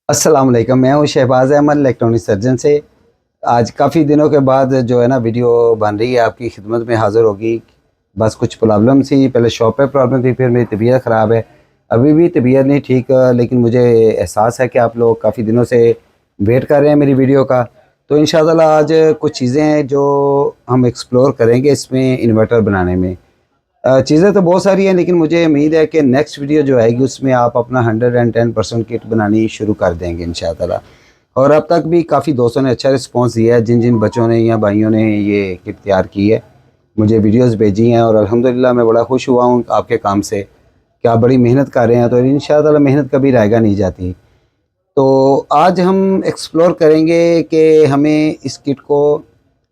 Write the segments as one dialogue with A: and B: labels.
A: अस्सलाम वालेकुम। मैं हूँ शहबाज अहमद इलेक्ट्रॉनिक सर्जन से। आज काफ़ी दिनों के बाद जो है ना वीडियो बन रही है, आपकी खिदमत में हाज़िर होगी। बस कुछ प्रॉब्लम थी, पहले शॉप पे प्रॉब्लम थी, फिर मेरी तबीयत ख़राब है। अभी भी तबीयत नहीं ठीक, लेकिन मुझे एहसास है कि आप लोग काफ़ी दिनों से वेट कर रहे हैं मेरी वीडियो का। तो इंशाअल्लाह आज कुछ चीज़ें हैं जो हम एक्सप्लोर करेंगे इसमें इन्वर्टर बनाने में। चीज़ें तो बहुत सारी हैं, लेकिन मुझे उम्मीद है कि नेक्स्ट वीडियो जो आएगी उसमें आप अपना 110% किट बनानी शुरू कर देंगे इंशाअल्लाह। और अब तक भी काफ़ी दोस्तों ने अच्छा रिस्पांस दिया है, जिन जिन बच्चों ने या भाइयों ने ये किट तैयार की है, मुझे वीडियोस भेजी हैं और अल्हम्दुलिल्लाह मैं बड़ा खुश हुआ हूँ आपके काम से कि आप बड़ी मेहनत कर रहे हैं। तो इंशाअल्लाह मेहनत कभी रहेगा नहीं जाती। तो आज हम एक्सप्लोर करेंगे कि हमें इस किट को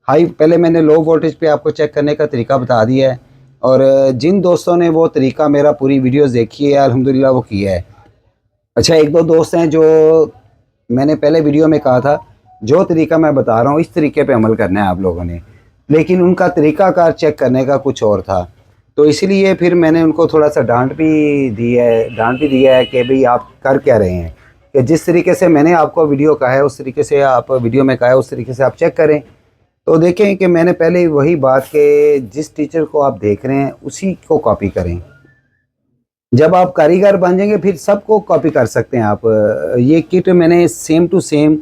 A: पहले मैंने लो वोल्टेज पे आपको चेक करने का तरीका बता दिया है, और जिन दोस्तों ने वो तरीका मेरा पूरी वीडियोस देखी है अल्हम्दुलिल्लाह वो किया है। अच्छा, एक दो दोस्त हैं जो मैंने पहले वीडियो में कहा था जो तरीका मैं बता रहा हूँ इस तरीके पे अमल करना है आप लोगों ने, लेकिन उनका तरीकाकार चेक करने का कुछ और था। तो इसीलिए फिर मैंने उनको थोड़ा सा डांट भी दिया है कि भाई आप कर क्या रहे हैं, कि जिस तरीके से मैंने आपको वीडियो कहा है उस तरीके से आप वीडियो में कहा है उस तरीके से आप चेक करें। तो देखें कि मैंने पहले वही बात कि जिस टीचर को आप देख रहे हैं उसी को कॉपी करें। जब आप कारीगर बन जाएंगे फिर सबको कॉपी कर सकते हैं आप। ये किट मैंने सेम टू सेम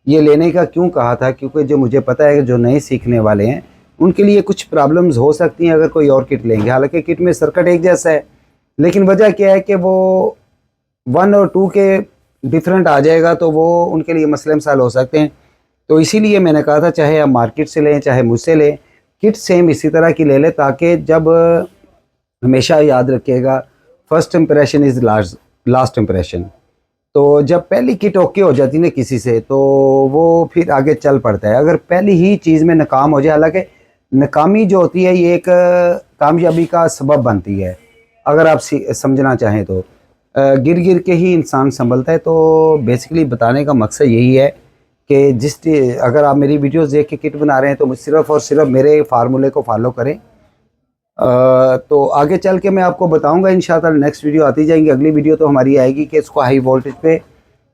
A: ये लेने का क्यों कहा था, क्योंकि जो मुझे पता है कि जो नए सीखने वाले हैं उनके लिए कुछ प्रॉब्लम्स हो सकती हैं अगर कोई और किट लेंगे। हालांकि किट में सर्किट एक जैसा है, लेकिन वजह क्या है कि वो 1 और 2 के डिफरेंट आ जाएगा, तो वो उनके लिए मसले मसाइल हो सकते हैं। तो इसीलिए मैंने कहा था चाहे आप मार्केट से लें चाहे मुझसे लें, किट सेम इसी तरह की ले लें, ताकि जब हमेशा याद रखिएगा first impression is last impression. तो जब पहली किट ओके हो जाती है ना किसी से, तो वो फिर आगे चल पड़ता है। अगर पहली ही चीज़ में नाकाम हो जाए, हालांकि नाकामी जो होती है ये एक कामयाबी का सबब बनती है अगर आप समझना चाहें तो। गिर गिर के ही इंसान संभलता है। तो बेसिकली बताने का मकसद यही है कि अगर आप मेरी वीडियोस देख के किट बना रहे हैं तो सिर्फ़ और सिर्फ मेरे फार्मूले को फॉलो करें। तो आगे चल के मैं आपको बताऊंगा इंशाअल्लाह, नेक्स्ट वीडियो आती जाएंगी। अगली वीडियो तो हमारी आएगी कि इसको हाई वोल्टेज पे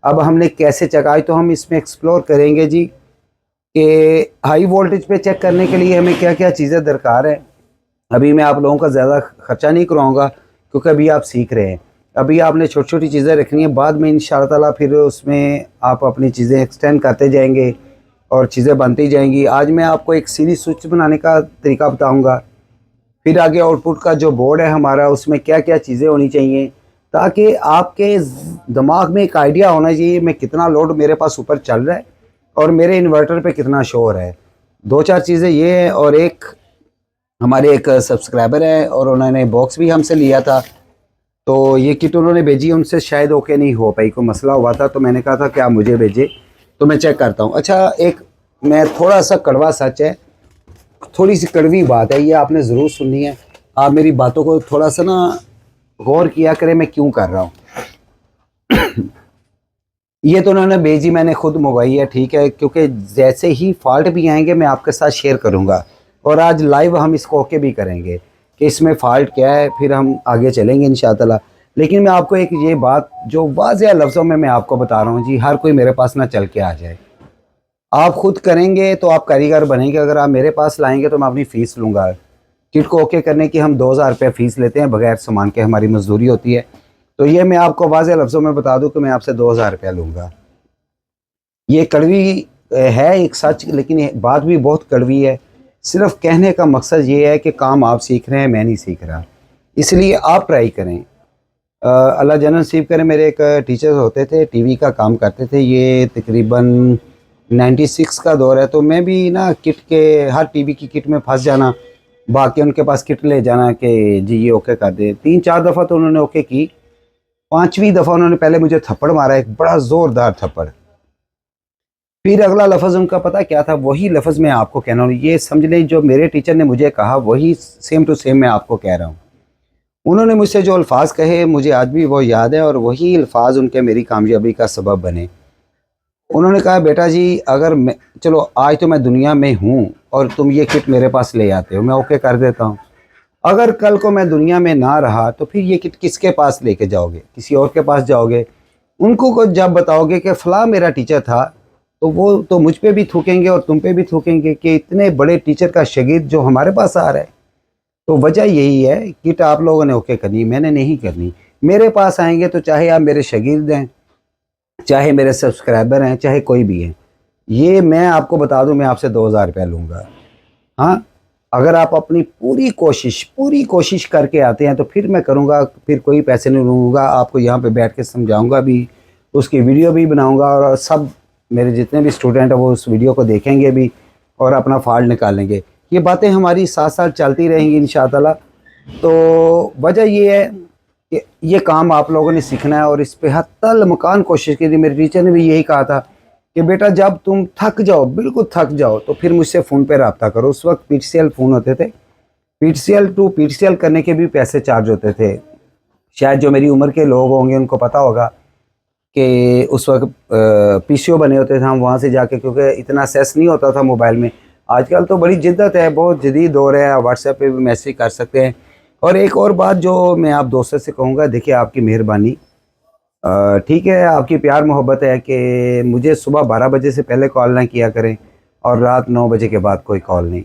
A: अब हमने कैसे चेक आई, तो हम इसमें एक्सप्लोर करेंगे जी कि हाई वोल्टेज पे चेक करने के लिए हमें क्या क्या चीज़ें दरकार है। अभी मैं आप लोगों का ज़्यादा ख़र्चा नहीं कराऊंगा क्योंकि अभी आप सीख रहे हैं। अभी आपने छोटी छोटी चीज़ें रखनी है, बाद में इंशाअल्लाह ताला फिर उसमें आप अपनी चीज़ें एक्सटेंड करते जाएंगे और चीज़ें बनती जाएंगी। आज मैं आपको एक सीरीज स्विच बनाने का तरीका बताऊँगा, फिर आगे आउटपुट का जो बोर्ड है हमारा उसमें क्या क्या चीज़ें होनी चाहिए, ताकि आपके दिमाग में एक आइडिया होना चाहिए मैं कितना लोड मेरे पास ऊपर चल रहा है और मेरे इन्वर्टर पे कितना शोर है। दो चार चीज़ें ये हैं, और एक हमारे एक सब्सक्राइबर है और उन्होंने बॉक्स भी हमसे लिया था, तो ये किट उन्होंने भेजी, उनसे शायद ओके नहीं हो पाई, कोई मसला हुआ था, तो मैंने कहा था कि आप मुझे भेजे तो मैं चेक करता हूँ। अच्छा, एक मैं थोड़ा सा कड़वा सच है, थोड़ी सी कड़वी बात है, ये आपने ज़रूर सुननी है। आप मेरी बातों को थोड़ा सा ना गौर किया करें मैं क्यों कर रहा हूँ। ये तो उन्होंने भेजी, मैंने खुद मंगवाई है, ठीक है, क्योंकि जैसे ही फॉल्ट भी आएंगे मैं आपके साथ शेयर करूँगा, और आज लाइव हम इसको ओके भी करेंगे कि इसमें फ़ॉल्ट क्या है, फिर हम आगे चलेंगे इंशाअल्लाह। लेकिन मैं आपको एक ये बात जो वाज़ेह लफ्ज़ों में मैं आपको बता रहा हूँ जी, हर कोई मेरे पास ना चल के आ जाए। आप खुद करेंगे तो आप कारीगर बनेंगे, अगर आप मेरे पास लाएंगे तो मैं अपनी फ़ीस लूँगा। किट को ओके करने की हम 2000 रुपये फ़ीस लेते हैं, बगैर सामान के हमारी मजदूरी होती है। तो ये मैं आपको वाज़ेह लफ्ज़ों में बता दूं कि मैं आपसे 2000 रुपया लूँगा। ये कड़वी है एक सच, लेकिन ये बात भी बहुत कड़वी है। सिर्फ कहने का मकसद ये है कि काम आप सीख रहे हैं, मैं नहीं सीख रहा, इसलिए आप ट्राई करें। अल्लाह जन्नत नसीब करे, मेरे एक टीचर होते थे, टीवी का काम करते थे, ये तकरीबन 96 का दौर है। तो मैं भी ना किट के हर टीवी की किट में फंस जाना, बाकी उनके पास किट ले जाना कि जी ये ओके कर दे। 3-4 दफ़ा तो उन्होंने ओके की, 5वीं दफ़ा उन्होंने पहले मुझे थप्पड़ मारा, एक बड़ा ज़ोरदार थप्पड़। फिर अगला लफ्ज़ उनका पता क्या था, वही लफ्ज़ मैं आपको कहना हूँ, ये समझ लें जो मेरे टीचर ने मुझे कहा वही सेम टू सेम मैं आपको कह रहा हूँ। उन्होंने मुझसे जो अल्फाज कहे मुझे आज भी वो याद है, और वही अल्फाज उनके मेरी कामयाबी का सबब बने। उन्होंने कहा बेटा जी, अगर मैं चलो आज तो मैं दुनिया में हूँ और तुम ये किट मेरे पास ले आते हो, मैं ओके कर देता हूँ। अगर कल को मैं दुनिया में ना रहा तो फिर ये किट किसके पास लेके जाओगे, किसी और के पास जाओगे। उनको को जब बताओगे कि फ़लाँ मेरा टीचर था, तो वो तो मुझ पे भी थूकेंगे और तुम पे भी थूकेंगे कि इतने बड़े टीचर का शागिर्द जो हमारे पास आ रहा है। तो वजह यही है, किट आप लोगों ने ओके करनी, मैंने नहीं करनी। मेरे पास आएंगे तो चाहे आप मेरे शागिर्द हैं, चाहे मेरे सब्सक्राइबर हैं, चाहे कोई भी है, ये मैं आपको बता दूं, मैं आपसे 2000 रुपया लूँगा। हाँ, अगर आप अपनी पूरी कोशिश करके आते हैं तो फिर मैं करूँगा, फिर कोई पैसे नहीं लूँगा, आपको यहाँ पे बैठ के समझाऊँगा भी, उसकी वीडियो भी बनाऊँगा और सब मेरे जितने भी स्टूडेंट हैं वो उस वीडियो को देखेंगे भी और अपना फाल्ट निकालेंगे। ये बातें हमारी साथ साथ चलती रहेंगी इंशाअल्लाह। तो वजह ये है कि ये काम आप लोगों ने सीखना है और इस पे हत्तल मकान कोशिश की थी। मेरे टीचर ने भी यही कहा था कि बेटा जब तुम थक जाओ, बिल्कुल थक जाओ, तो फिर मुझसे फ़ोन पे रब्ता करो। उस वक्त पीटीसीएल फ़ोन होते थे, पीटीसीएल टू पीटीसीएल करने के भी पैसे चार्ज होते थे। शायद जो मेरी उम्र के लोग होंगे उनको पता होगा कि उस वक्त पीसीओ बने होते थे, हम वहाँ से जाके, क्योंकि इतना सेस नहीं होता था मोबाइल में। आजकल तो बड़ी जिद्दत है, बहुत जदीद दौर है, व्हाट्सएप पे भी मैसेज कर सकते हैं। और एक और बात जो मैं आप दोस्तों से कहूँगा, देखिए आपकी मेहरबानी, ठीक है, आपकी प्यार मोहब्बत है कि मुझे सुबह 12 बजे से पहले कॉल ना किया करें और रात 9 बजे के बाद कोई कॉल नहीं।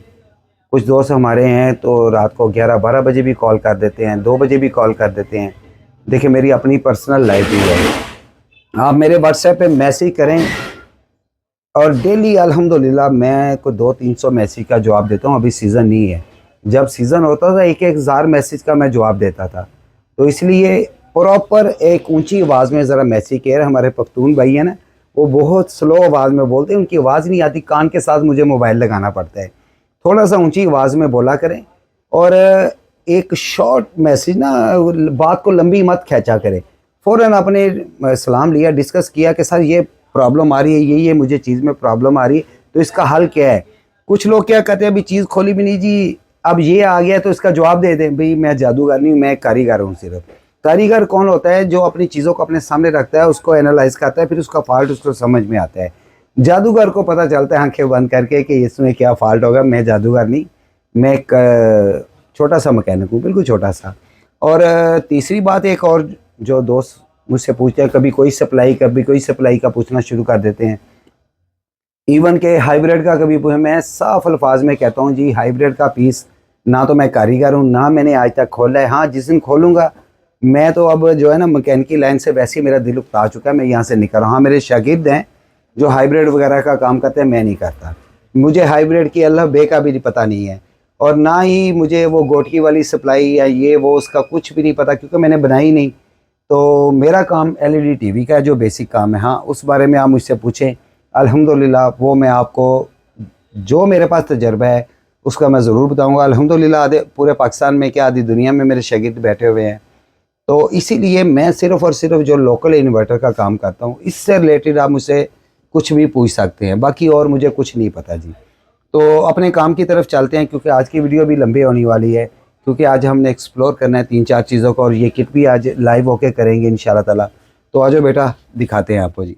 A: कुछ दोस्त हमारे हैं तो रात को 11-12 बजे भी कॉल कर देते हैं, 2 बजे भी कॉल कर देते हैं। देखिए मेरी अपनी पर्सनल लाइफ भी है, आप मेरे व्हाट्सएप पे मैसेज करें और डेली अल्हम्दुलिल्लाह मैं को 200-300 मैसेज का जवाब देता हूँ। अभी सीज़न नहीं है, जब सीज़न होता था 1-1000 मैसेज का मैं जवाब देता था। तो इसलिए प्रॉपर एक ऊंची आवाज़ में ज़रा मैसेज किया। हमारे पख्तून भाई हैं ना, वो बहुत स्लो आवाज़ में बोलते हैं, उनकी आवाज़ नहीं आती, कान के साथ मुझे मोबाइल लगाना पड़ता है। थोड़ा सा ऊंची आवाज़ में बोला करें और एक शॉर्ट मैसेज ना, बात को लंबी मत खींचा करें। फ़ौरन आपने सलाम लिया, डिस्कस किया कि सर ये प्रॉब्लम आ रही है, ये मुझे चीज़ में प्रॉब्लम आ रही है, तो इसका हल क्या है। कुछ लोग क्या कहते हैं, अभी चीज़ खोली भी नहीं जी, अब ये आ गया तो इसका जवाब दे दें। भाई मैं जादूगर नहीं हूँ, मैं कारीगर हूँ सिर्फ। कारीगर कौन होता है, जो अपनी चीज़ों को अपने सामने रखता है, उसको एनालाइज करता है, फिर उसका फॉल्ट उसको समझ में आता है। जादूगर को पता चलता है आंखें बंद करके कि इसमें क्या फॉल्ट होगा। मैं जादूगर नहीं, मैं एक छोटा सा मैकेनिक हूँ, बिल्कुल छोटा सा। और तीसरी बात, एक और जो दोस्त मुझसे पूछते हैं, कभी कोई सप्लाई का पूछना शुरू कर देते हैं, इवन के हाइब्रिड का कभी पूछे, मैं साफ अल्फाज में कहता हूँ जी, हाइब्रिड का पीस ना तो मैं कारीगर हूँ, ना मैंने आज तक खोला है। हाँ, जिस दिन खोलूँगा मैं तो अब जो है ना मैकेनिकी लाइन से वैसे ही मेरा दिल उकता चुका है, मैं यहाँ से निकल रहा हूँ। हाँ, मेरे शागिर्द हैं जो हाइब्रिड वगैरह का काम करते हैं, मैं नहीं करता। मुझे हाइब्रिड की अल्लाह बे का भी पता नहीं है, और ना ही मुझे वो गोटकी वाली सप्लाई या ये वो उसका कुछ भी नहीं पता, क्योंकि मैंने बनाई नहीं। तो मेरा काम एलईडी टीवी का जो बेसिक काम है, हाँ उस बारे में आप मुझसे पूछें, अल्हम्दुलिल्लाह वो मैं आपको जो मेरे पास तजर्बा है उसका मैं ज़रूर बताऊंगा। अल्हम्दुलिल्लाह आधे पूरे पाकिस्तान में क्या आधी दुनिया में मेरे शागिर्द बैठे हुए हैं। तो इसीलिए मैं सिर्फ़ और सिर्फ जो लोकल इन्वर्टर का काम करता हूँ, इससे रिलेटेड आप मुझसे कुछ भी पूछ सकते हैं, बाकी और मुझे कुछ नहीं पता जी। तो अपने काम की तरफ चलते हैं, क्योंकि आज की वीडियो भी लंबी होने वाली है, क्योंकि आज हमने एक्सप्लोर करना है 3-4 चीज़ों को, और ये किट भी आज लाइव होके करेंगे इंशाल्लाह ताला। तो आज बेटा दिखाते हैं आपको जी।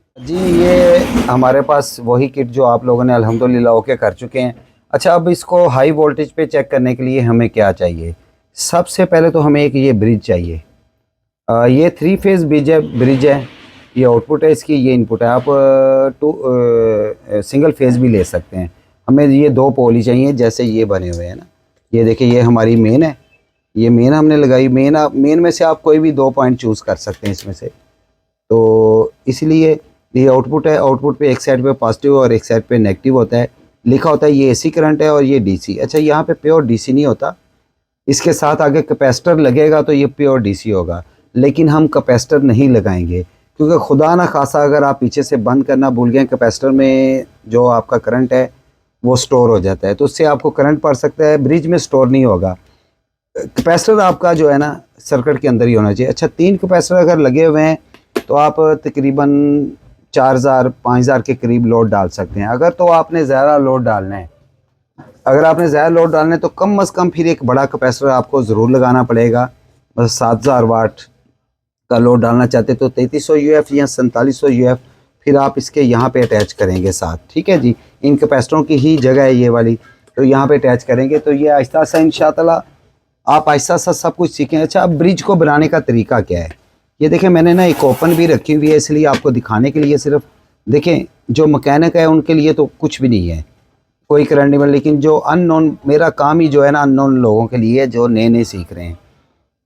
A: ये हमारे पास वही किट जो आप लोगों ने अल्हम्दुलिल्लाह ओके कर चुके हैं। अच्छा, अब इसको हाई वोल्टेज पे चेक करने के लिए हमें क्या चाहिए, सबसे पहले तो हमें एक ये ब्रिज चाहिए। ये 3 फेज़ ब्रिज है, ये आउटपुट है इसकी, ये इनपुट है। आप सिंगल फेज़ भी ले सकते हैं। हमें ये 2 पोल ही चाहिए, जैसे ये बने हुए हैं ना, ये देखिए ये हमारी मेन है, ये मेन हमने लगाई। मेन में से आप कोई भी 2 पॉइंट चूज़ कर सकते हैं इसमें से। तो इसलिए ये आउटपुट है, आउटपुट पे एक साइड पे पॉजिटिव और एक साइड पे नेगेटिव होता है, लिखा होता है ये एसी करंट है और ये डीसी। अच्छा, यहाँ पे प्योर डीसी नहीं होता, इसके साथ आगे कैपेसिटर लगेगा तो ये प्योर डीसी होगा, लेकिन हम कैपेसिटर नहीं लगाएंगे, क्योंकि खुदा ना खासा अगर आप पीछे से बंद करना भूल गए, कैपेसिटर में जो आपका करंट है वो स्टोर हो जाता है, तो उससे आपको करंट पड़ सकता है, ब्रिज में स्टोर नहीं होगा। कैपेसिटर आपका जो है ना सर्किट के अंदर ही होना चाहिए। अच्छा, 3 कैपेसिटर अगर लगे हुए हैं तो आप तकरीबन 4000-5000 के करीब लोड डाल सकते हैं। अगर तो आपने ज़्यादा लोड डालना है, अगर आपने ज़्यादा लोड डालना है तो कम अज़ कम फिर एक बड़ा कैपेसिटर आपको ज़रूर लगाना पड़ेगा। बस 7000 वाट का लोड डालना चाहते तो 3300 यूएफ या 4700 यूएफ फिर आप इसके यहाँ पे अटैच करेंगे साथ, ठीक है जी। इन कैपेसिटरों की ही जगह है ये वाली, तो यहाँ पे अटैच करेंगे। तो ये आहिस्ता आहिस्ता इंशाअल्लाह आप आहिस्ता आहिस्ता सब कुछ सीखें। अच्छा, अब ब्रिज को बनाने का तरीका क्या है, ये देखें मैंने ना एक ओपन भी रखी हुई है, इसलिए आपको दिखाने के लिए सिर्फ। देखें जो मैकेनिक है उनके लिए तो कुछ भी नहीं है, कोई करंट नहीं बन, लेकिन जो अननोन, मेरा काम ही जो है ना अननोन लोगों के लिए जो नए नए सीख रहे हैं।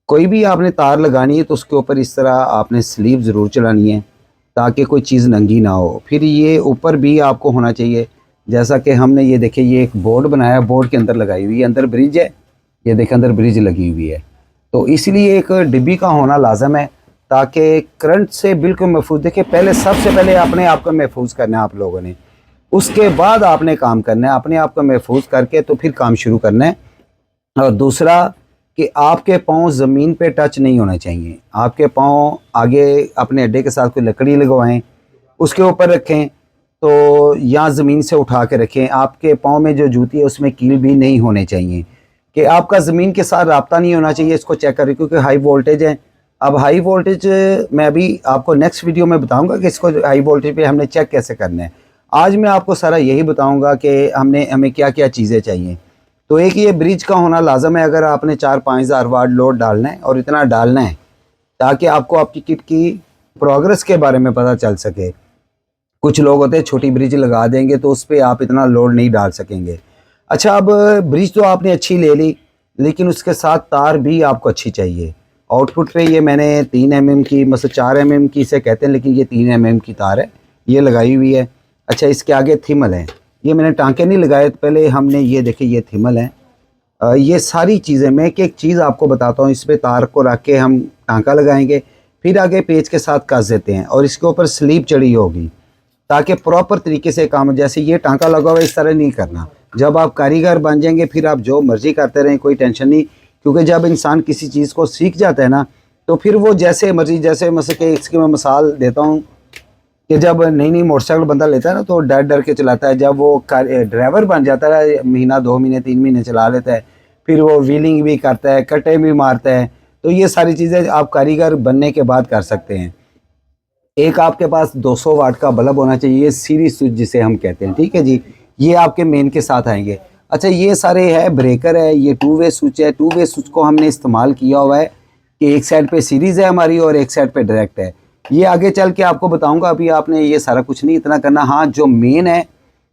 A: कोई भी आपने तार लगानी है तो उसके ऊपर इस तरह आपने स्लीव ज़रूर चलानी है ताकि कोई चीज़ नंगी ना हो। फिर ये ऊपर भी आपको होना चाहिए, जैसा कि हमने ये देखे ये एक बोर्ड बनाया, बोर्ड के अंदर लगाई हुई है, अंदर ब्रिज है, ये देखें अंदर ब्रिज लगी हुई है। तो इसलिए एक डिब्बी का होना लाजम है ताकि करंट से बिल्कुल महफूज। देखिए पहले सबसे पहले अपने आप को महफूज करना है आप लोगों ने, उसके बाद आपने काम करना है, अपने आप को महफूज करके तो फिर काम शुरू करना है। और दूसरा कि आपके पाँव ज़मीन पे टच नहीं होने चाहिए, आपके पाँव आगे अपने अड्डे के साथ कोई लकड़ी लगवाएं, उसके ऊपर रखें, तो या ज़मीन से उठा के रखें। आपके पाँव में जो जूती है उसमें कील भी नहीं होने चाहिए, कि आपका ज़मीन के साथ रब्ता नहीं होना चाहिए। इसको चेक करें क्योंकि हाई वोल्टेज है। अब हाई वोल्टेज मैं अभी आपको नेक्स्ट वीडियो में बताऊंगा कि इसको हाई वोल्टेज पे हमने चेक कैसे करना है। आज मैं आपको सारा यही बताऊंगा कि हमें क्या क्या चीज़ें चाहिए। तो एक ये ब्रिज का होना लाजम है, अगर आपने 4-5 हज़ार वाट लोड डालना है और इतना डालना है ताकि आपको आपकी किट की प्रोग्रेस के बारे में पता चल सके। कुछ लोग होते हैं छोटी ब्रिज लगा देंगे तो उस पर आप इतना लोड नहीं डाल सकेंगे। अच्छा, अब ब्रिज तो आपने अच्छी ले ली, लेकिन उसके साथ तार भी आपको अच्छी चाहिए। आउटपुट पे ये मैंने 3 mm की, मतलब 4 mm की इसे कहते हैं, लेकिन ये 3 mm की तार है, ये लगाई हुई है। अच्छा, इसके आगे थिमल है, ये मैंने टांके नहीं लगाए, पहले हमने ये देखे ये थिमल है। ये सारी चीज़ें, मैं एक चीज़ आपको बताता हूँ, इस पर तार को रख के हम टांका लगाएंगे, फिर आगे पेच के साथ कस देते हैं और इसके ऊपर स्लीप चढ़ी होगी ताकि प्रॉपर तरीके से काम। जैसे ये टांका लगा हुआ इस तरह नहीं करना। जब आप कारीगर बन जाएंगे फिर आप जो मर्जी करते रहें, कोई टेंशन नहीं, क्योंकि जब इंसान किसी चीज़ को सीख जाता है ना तो फिर वो जैसे मर्जी, जैसे मतलब कि इसकी मैं मिसाल देता हूँ कि जब नई नई मोटरसाइकिल बंदा लेता है ना तो डर डर के चलाता है, जब वो ड्राइवर बन जाता है, महीना 2 महीने 3 महीने चला लेता है, फिर वो व्हीलिंग भी करता है, कटे भी मारता है। तो ये सारी चीज़ें आप कारीगर बनने के बाद कर सकते हैं। एक आपके पास 200 वाट का बल्ब होना चाहिए, सीरीज स्विच जिसे हम कहते हैं, ठीक है जी, ये आपके मेन के साथ आएंगे। अच्छा, ये सारे है ब्रेकर है, ये 2 वे स्विच है। 2 वे स्विच को हमने इस्तेमाल किया हुआ है कि एक साइड पे सीरीज़ है हमारी और एक साइड पे डायरेक्ट है। ये आगे चल के आपको बताऊंगा, अभी आपने ये सारा कुछ नहीं इतना करना। हाँ, जो मेन है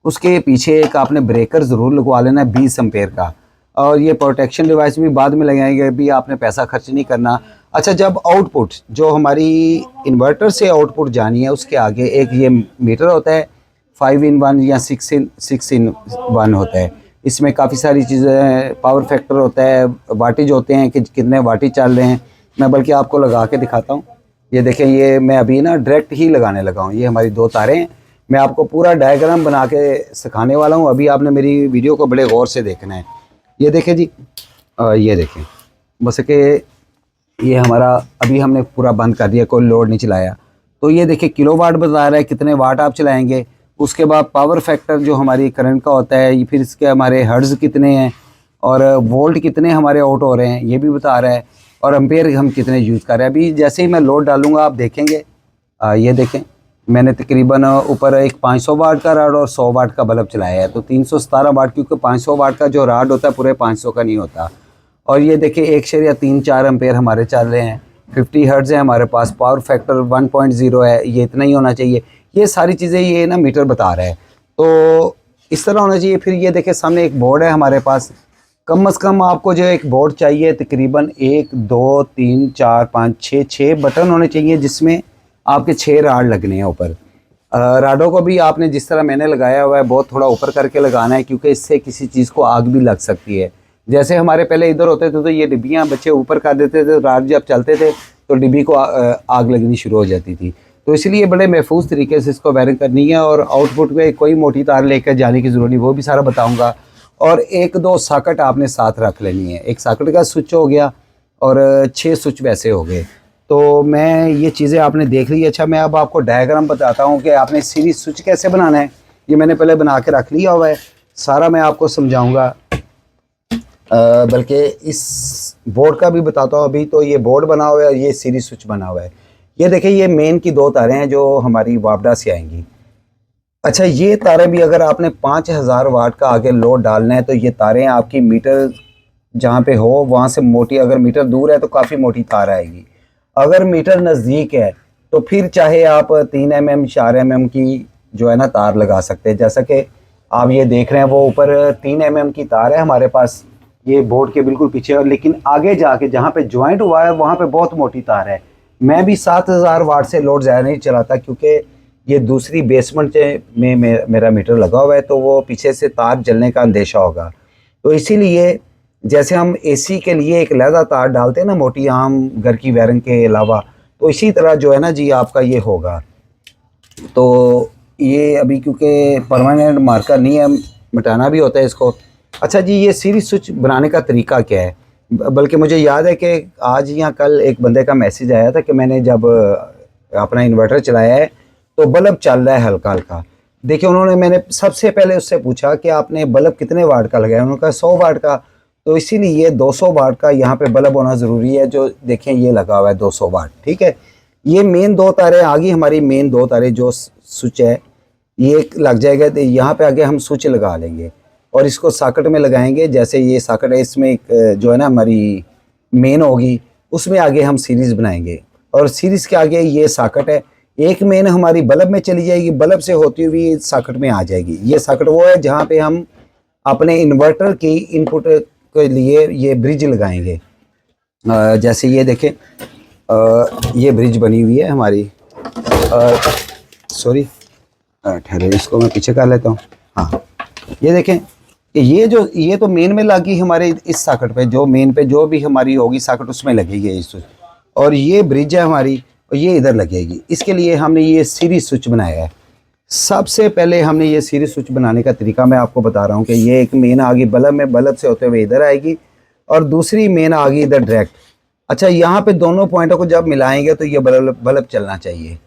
A: उसके पीछे एक आपने ब्रेकर ज़रूर लगवा लेना है 20 एम्पेयर का, और ये प्रोटेक्शन डिवाइस भी बाद में लगाएंगे, अभी आपने पैसा खर्च नहीं करना। अच्छा, जब आउटपुट जो हमारी इन्वर्टर से आउटपुट जानी है उसके आगे एक ये मीटर होता है, 5 in 1 या 6 in 1 होता है। इसमें काफ़ी सारी चीज़ें, पावर फैक्टर होता है, वाटेज होते हैं कि कितने वाटेज चल रहे हैं। मैं बल्कि आपको लगा के दिखाता हूँ। ये देखें, ये मैं अभी ना डायरेक्ट ही लगाने लगा हूँ। ये हमारी 2 तारें हैं, मैं आपको पूरा डायग्राम बना के सिखाने वाला हूँ। अभी आपने मेरी वीडियो को बड़े गौर से देखना है। ये देखें जी, ये देखें, बस कि ये हमारा अभी हमने पूरा बंद कर दिया, कोई लोड नहीं चलाया। तो ये देखिए किलोवाट बता रहा है कितने वाट आप चलाएंगे। उसके बाद पावर फैक्टर जो हमारी करंट का होता है, फिर इसके हमारे हर्ट्ज़ कितने हैं और वोल्ट कितने हमारे आउट हो रहे हैं ये भी बता रहा है, और एम्पेयर हम कितने यूज़ कर रहे हैं। अभी जैसे ही मैं लोड डालूंगा आप देखेंगे, ये देखें मैंने तकरीबन ऊपर एक 500 वाट का राड और 100 वाट का बल्ब चलाया है, तो 317 वाट, क्योंकि 500 वाट का जो राड होता है पूरे 500 का नहीं होता। और ये देखिए 1.34 एम्पेयर हमारे चल रहे हैं, 50 हर्ट्ज़ है हमारे पास, पावर फैक्टर 1.0 है, ये इतना ही होना चाहिए। ये सारी चीज़ें ये ना मीटर बता रहा है, तो इस तरह होना चाहिए। फिर ये देखें सामने एक बोर्ड है हमारे पास, कम से कम आपको जो एक बोर्ड चाहिए तकरीबन 1 2 3 4 5 6 बटन होने चाहिए, जिसमें आपके 6 राड लगने हैं ऊपर। राडों को भी आपने जिस तरह मैंने लगाया हुआ है बहुत थोड़ा ऊपर करके लगाना है, क्योंकि इससे किसी चीज़ को आग भी लग सकती है। जैसे हमारे पहले इधर होते थे तो ये डिब्बियाँ बच्चे ऊपर कर देते थे, राड जब चलते थे तो डिब्बी को आग लगनी शुरू हो जाती थी। तो इसलिए बड़े महफूज तरीके से इसको वायरिंग करनी है, और आउटपुट में कोई मोटी तार लेकर जाने की ज़रूरत नहीं, वो भी सारा बताऊँगा। और 1-2 सॉकेट आपने साथ रख लेनी है, एक सॉकेट का स्विच हो गया और 6 स्विच वैसे हो गए। तो मैं ये चीज़ें आपने देख ली। अच्छा, मैं अब आपको डायग्राम बताता हूँ कि आपने सीरीज स्विच कैसे बनाना है। ये मैंने पहले बना के रख लिया हुआ है, सारा मैं आपको समझाऊँगा, बल्कि इस बोर्ड का भी बताता हूँ। अभी तो ये बोर्ड बना हुआ है और ये सीरीज स्विच बना हुआ है। ये देखिए ये मेन की 2 तारें हैं जो हमारी वापडा से आएंगी। अच्छा, ये तारें भी अगर आपने 5000 वाट का आगे लोड डालना है तो ये तारें आपकी मीटर जहाँ पे हो वहाँ से मोटी, अगर मीटर दूर है तो काफ़ी मोटी तार आएगी। अगर मीटर नज़दीक है तो फिर चाहे आप 3 mm 4 mm की जो है ना तार लगा सकते हैं। जैसा कि आप ये देख रहे हैं वो ऊपर 3 mm की तार है हमारे पास, ये बोर्ड के बिल्कुल पीछे। और लेकिन आगे जाके जहाँ पे ज्वाइंट हुआ है वहाँ पे बहुत मोटी तार है। मैं भी 7000 वाट से लोड ज़्यादा नहीं चलाता, क्योंकि ये दूसरी बेसमेंट में मेरा मीटर लगा हुआ है, तो वो पीछे से तार जलने का अंदेशा होगा। तो इसीलिए जैसे हम एसी के लिए एक लहदा तार डालते हैं ना मोटी, आम घर की वायरिंग के अलावा, तो इसी तरह जो है ना जी आपका ये होगा। तो ये अभी क्योंकि परमानेंट मार्कर नहीं है, मिटाना भी होता है इसको। अच्छा जी, ये सीरीज स्विच बनाने का तरीका क्या है? बल्कि मुझे याद है कि आज या कल एक बंदे का मैसेज आया था कि मैंने जब अपना इन्वर्टर चलाया है तो बल्ब चल रहा है हल्का हल्का। देखिए मैंने सबसे पहले उससे पूछा कि आपने बल्ब कितने वाट का लगाया, उन्होंने कहा 100 वाट का। तो इसीलिए 200 वाट का यहाँ पे बल्ब होना ज़रूरी है, जो देखें ये लगा हुआ है 200 वाट, ठीक है। ये मेन 2 तारें आ गई हमारी, मेन 2 तारें जो स्विच है ये एक लग जाएगा। तो यहाँ पे आगे हम स्विच लगा लेंगे और इसको सॉकेट में लगाएंगे। जैसे ये सॉकेट है, इसमें एक जो है ना हमारी मेन होगी, उसमें आगे हम सीरीज़ बनाएंगे और सीरीज़ के आगे ये सॉकेट है। एक मेन हमारी बल्ब में चली जाएगी, बल्ब से होती हुई सॉकेट में आ जाएगी। ये सॉकेट वो है जहाँ पे हम अपने इन्वर्टर की इनपुट के लिए ये ब्रिज लगाएंगे। जैसे ये देखें, ये ब्रिज बनी हुई है हमारी। सॉरी, ठहरे, इसको मैं पीछे कर लेता हूँ। हाँ, ये देखें कि ये तो मेन में लगी हमारे इस सॉकेट पे, जो मेन पे जो भी हमारी होगी सॉकेट उसमें लगेगी इस स्विच, और ये ब्रिज है हमारी और ये इधर लगेगी। इसके लिए हमने ये सीरीज स्विच बनाया है। सबसे पहले हमने ये सीरीज स्विच बनाने का तरीका मैं आपको बता रहा हूँ कि ये एक मेन आ गई बल्ब में, बल्ब से होते हुए इधर आएगी और दूसरी मेन आ गई इधर डायरेक्ट। अच्छा, यहाँ पे दोनों पॉइंटों को जब मिलाएंगे तो ये बल्ब चलना चाहिए।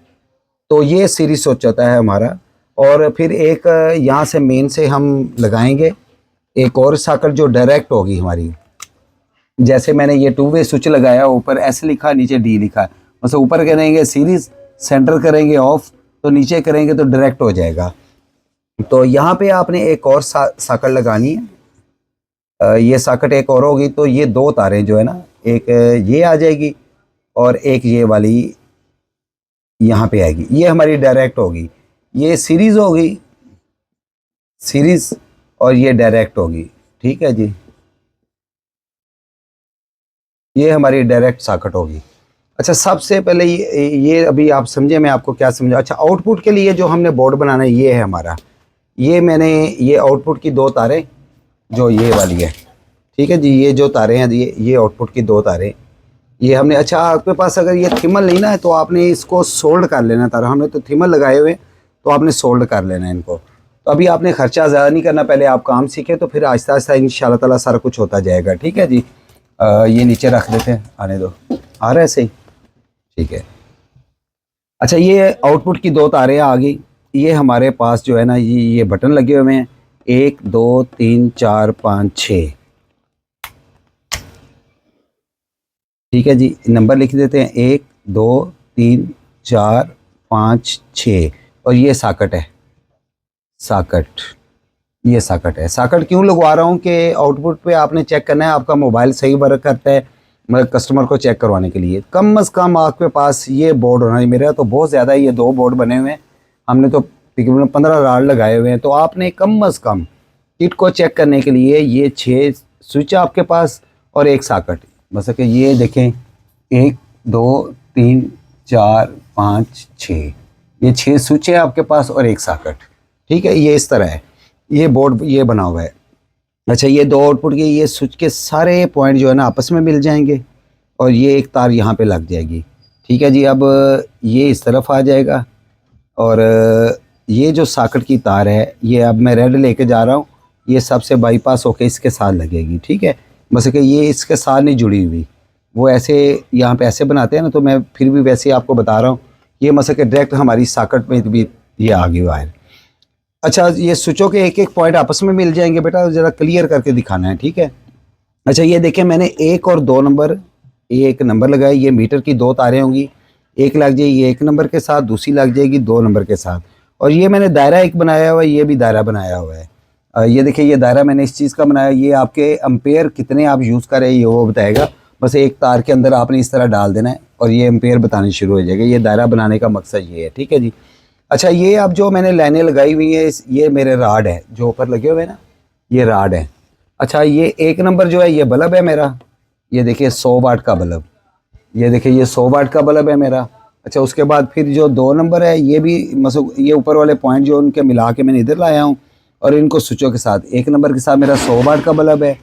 A: तो ये सीरीज स्विच होता है हमारा। और फिर एक यहाँ से मेन से हम लगाएंगे एक और सॉकेट जो डायरेक्ट होगी हमारी। जैसे मैंने ये 2 वे स्विच लगाया, ऊपर एस लिखा नीचे डी लिखा, बस ऊपर करेंगे सीरीज, सेंटर करेंगे ऑफ, तो नीचे करेंगे तो डायरेक्ट हो जाएगा। तो यहाँ पे आपने एक और सॉकेट लगानी है। ये सॉकेट एक और होगी तो ये 2 तारें जो है ना, एक ये आ जाएगी और एक ये वाली यहाँ पे आएगी, ये हमारी डायरेक्ट होगी। ये सीरीज होगी, सीरीज, और ये डायरेक्ट होगी, ठीक है जी। ये हमारी डायरेक्ट सॉकेट होगी। अच्छा, सबसे पहले ये अभी आप समझे, मैं आपको क्या समझा। अच्छा, आउटपुट के लिए जो हमने बोर्ड बनाना है ये है हमारा। ये मैंने ये आउटपुट की 2 तारें जो ये वाली है, ठीक है जी, ये जो तारें हैं ये आउटपुट की 2 तारें ये हमने। अच्छा, आपके पास अगर ये थिमल नहीं ना है तो आपने इसको सोल्ड कर लेना तारा। हमने तो थिमल लगाए हुए, तो आपने सोल्ड कर लेना है इनको। तो अभी आपने खर्चा ज़्यादा नहीं करना, पहले आप काम सीखें तो फिर आहिस्ता आहिस्ता इंशाल्लाह ताला सारा कुछ होता जाएगा, ठीक है जी। ये नीचे रख देते हैं, आने दो, आ रहा है सही, ठीक है। अच्छा, ये आउटपुट की 2 तारें आ गई। ये हमारे पास जो है ना ये बटन लगे हुए हैं, 1 2 3 4 5 6, ठीक है जी। नंबर लिख देते हैं 1 2 3 4 5 6, और ये सॉकेट है, सॉकेट, ये सॉकेट है। सॉकेट क्यों लगवा रहा हूँ कि आउटपुट पे आपने चेक करना है आपका मोबाइल सही वर्क करता है, मतलब कस्टमर को चेक करवाने के लिए कम से कम आपके पास ये बोर्ड होना है। मेरा तो बहुत ज़्यादा ये 2 बोर्ड बने हुए हैं, हमने तो तकरीबन 15 राड लगाए हुए हैं। तो आपने कम से कम किट को चेक करने के लिए ये 6 स्विच आपके पास और एक सॉकेट, बस कि ये देखें 1 2 3 4 5 6, ये 6 स्विच है आपके पास और एक सॉकेट, ठीक है। ये इस तरह है, ये बोर्ड ये बना हुआ है। अच्छा, ये 2 आउटपुट के ये स्विच के सारे पॉइंट जो है ना आपस में मिल जाएंगे और ये एक तार यहाँ पे लग जाएगी, ठीक है जी। अब ये इस तरफ आ जाएगा और ये जो सॉकेट की तार है ये अब मैं रेड लेके जा रहा हूँ, ये सबसे बाईपास होके इसके साथ लगेगी, ठीक है। बस कि ये इसके साथ नहीं जुड़ी हुई, वो ऐसे यहाँ पे ऐसे बनाते हैं ना, तो मैं फिर भी वैसे ही आपको बता रहा हूँ। ये मतलब कि डायरेक्ट हमारी सॉकेट में भी ये आ गई वायर। अच्छा, ये स्विचों के एक एक पॉइंट आपस में मिल जाएंगे बेटा, ज़रा क्लियर करके दिखाना है, ठीक है। अच्छा, ये देखें मैंने 1 और 2 नंबर, ये एक नंबर लगाए, ये मीटर की 2 तारें होंगी, एक लग जाएगी 1 नंबर के साथ, दूसरी लग जाएगी 2 नंबर के साथ। और ये मैंने दायरा एक बनाया हुआ है, ये भी दायरा बनाया हुआ है। ये देखिए, ये दायरा मैंने इस चीज़ का बनाया, ये आपके एम्पेयर कितने आप यूज़ कर रहे हैं ये वो बताएगा। बस एक तार के अंदर आपने इस तरह डाल देना है और ये एम्पेयर बतानी शुरू हो जाएगा। ये दायरा बनाने का मकसद ये है, ठीक है जी। अच्छा, ये अब जो मैंने लाइनें लगाई हुई है, ये मेरे राड है जो ऊपर लगे हुए हैं ना, ये राड है। अच्छा, ये 1 नंबर जो है ये बल्ब है मेरा, ये देखिए 100 वाट का बल्ब, ये देखिए ये 100 वाट का बल्ब है मेरा। अच्छा, उसके बाद फिर जो 2 नंबर है, ये भी ये ऊपर वाले पॉइंट जो उनके मिला के मैंने इधर लाया हूँ और इनको स्विचों के साथ 1 नंबर के साथ मेरा 100 वाट का बल्ब है,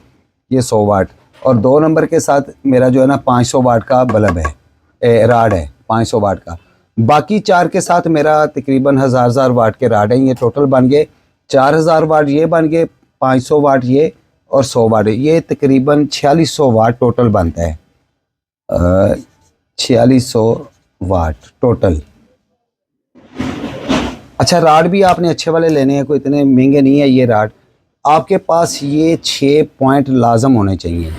A: ये 100 वाट, और 2 नंबर के साथ मेरा जो है ना 500 वाट का बल्ब है, राड है 500 वाट का। बाकी 4 के साथ मेरा तकरीबन 1000 वाट के राड हैं। ये टोटल बन गए 4000 वाट, ये बन गए 500 वाट ये, और 100 वाट, ये तकरीबन 4600 वाट टोटल बनता है। 4600 वाट टोटल। अच्छा, राड भी आपने अच्छे वाले लेने हैं, कोई इतने महंगे नहीं है ये राड। आपके पास ये 6 पॉइंट लाजम होने चाहिए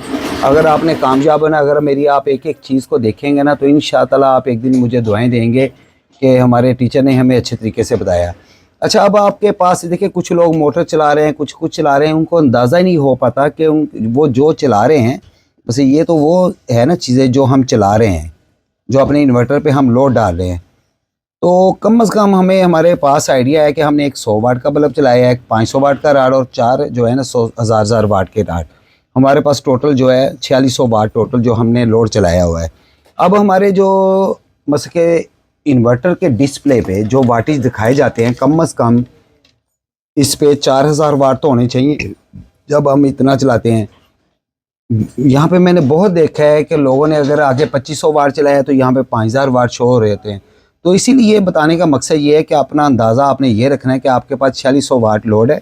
A: अगर आपने कामयाब होना। अगर मेरी आप एक एक चीज़ को देखेंगे ना, तो इंशाअल्लाह आप एक दिन मुझे दुआएं देंगे कि हमारे टीचर ने हमें अच्छे तरीके से बताया। अच्छा, अब आपके पास देखिए कुछ लोग मोटर चला रहे हैं, कुछ चला रहे हैं, उनको अंदाज़ा ही नहीं हो पाता कि वो जो चला रहे हैं, बस ये तो वो है ना चीज़ें जो हम चला रहे हैं, जो अपने इन्वर्टर पे हम लोड डाल रहे हैं। तो कम से कम हमें हमारे पास आइडिया है कि हमने एक 100 वाट का बल्ब चलाया है, एक 500 वाट का राड, और 4 जो है ना 1000 वाट के राड। हमारे पास टोटल जो है 4600 वाट टोटल जो हमने लोड चलाया हुआ है। अब हमारे जो मसके इन्वर्टर के डिस्प्ले पे जो वाटेज दिखाए जाते हैं, कम से कम इस पे 4000 वाट तो होने चाहिए जब हम इतना चलाते हैं। यहाँ पे मैंने बहुत देखा है कि लोगों ने अगर आगे 2500 वाट चलाया तो यहाँ पे 5000 वाट शो हो रहे होते हैं। तो इसीलिए बताने का मकसद ये है कि अपना अंदाज़ा आपने ये रखना है कि आपके पास 4600 वाट लोड है।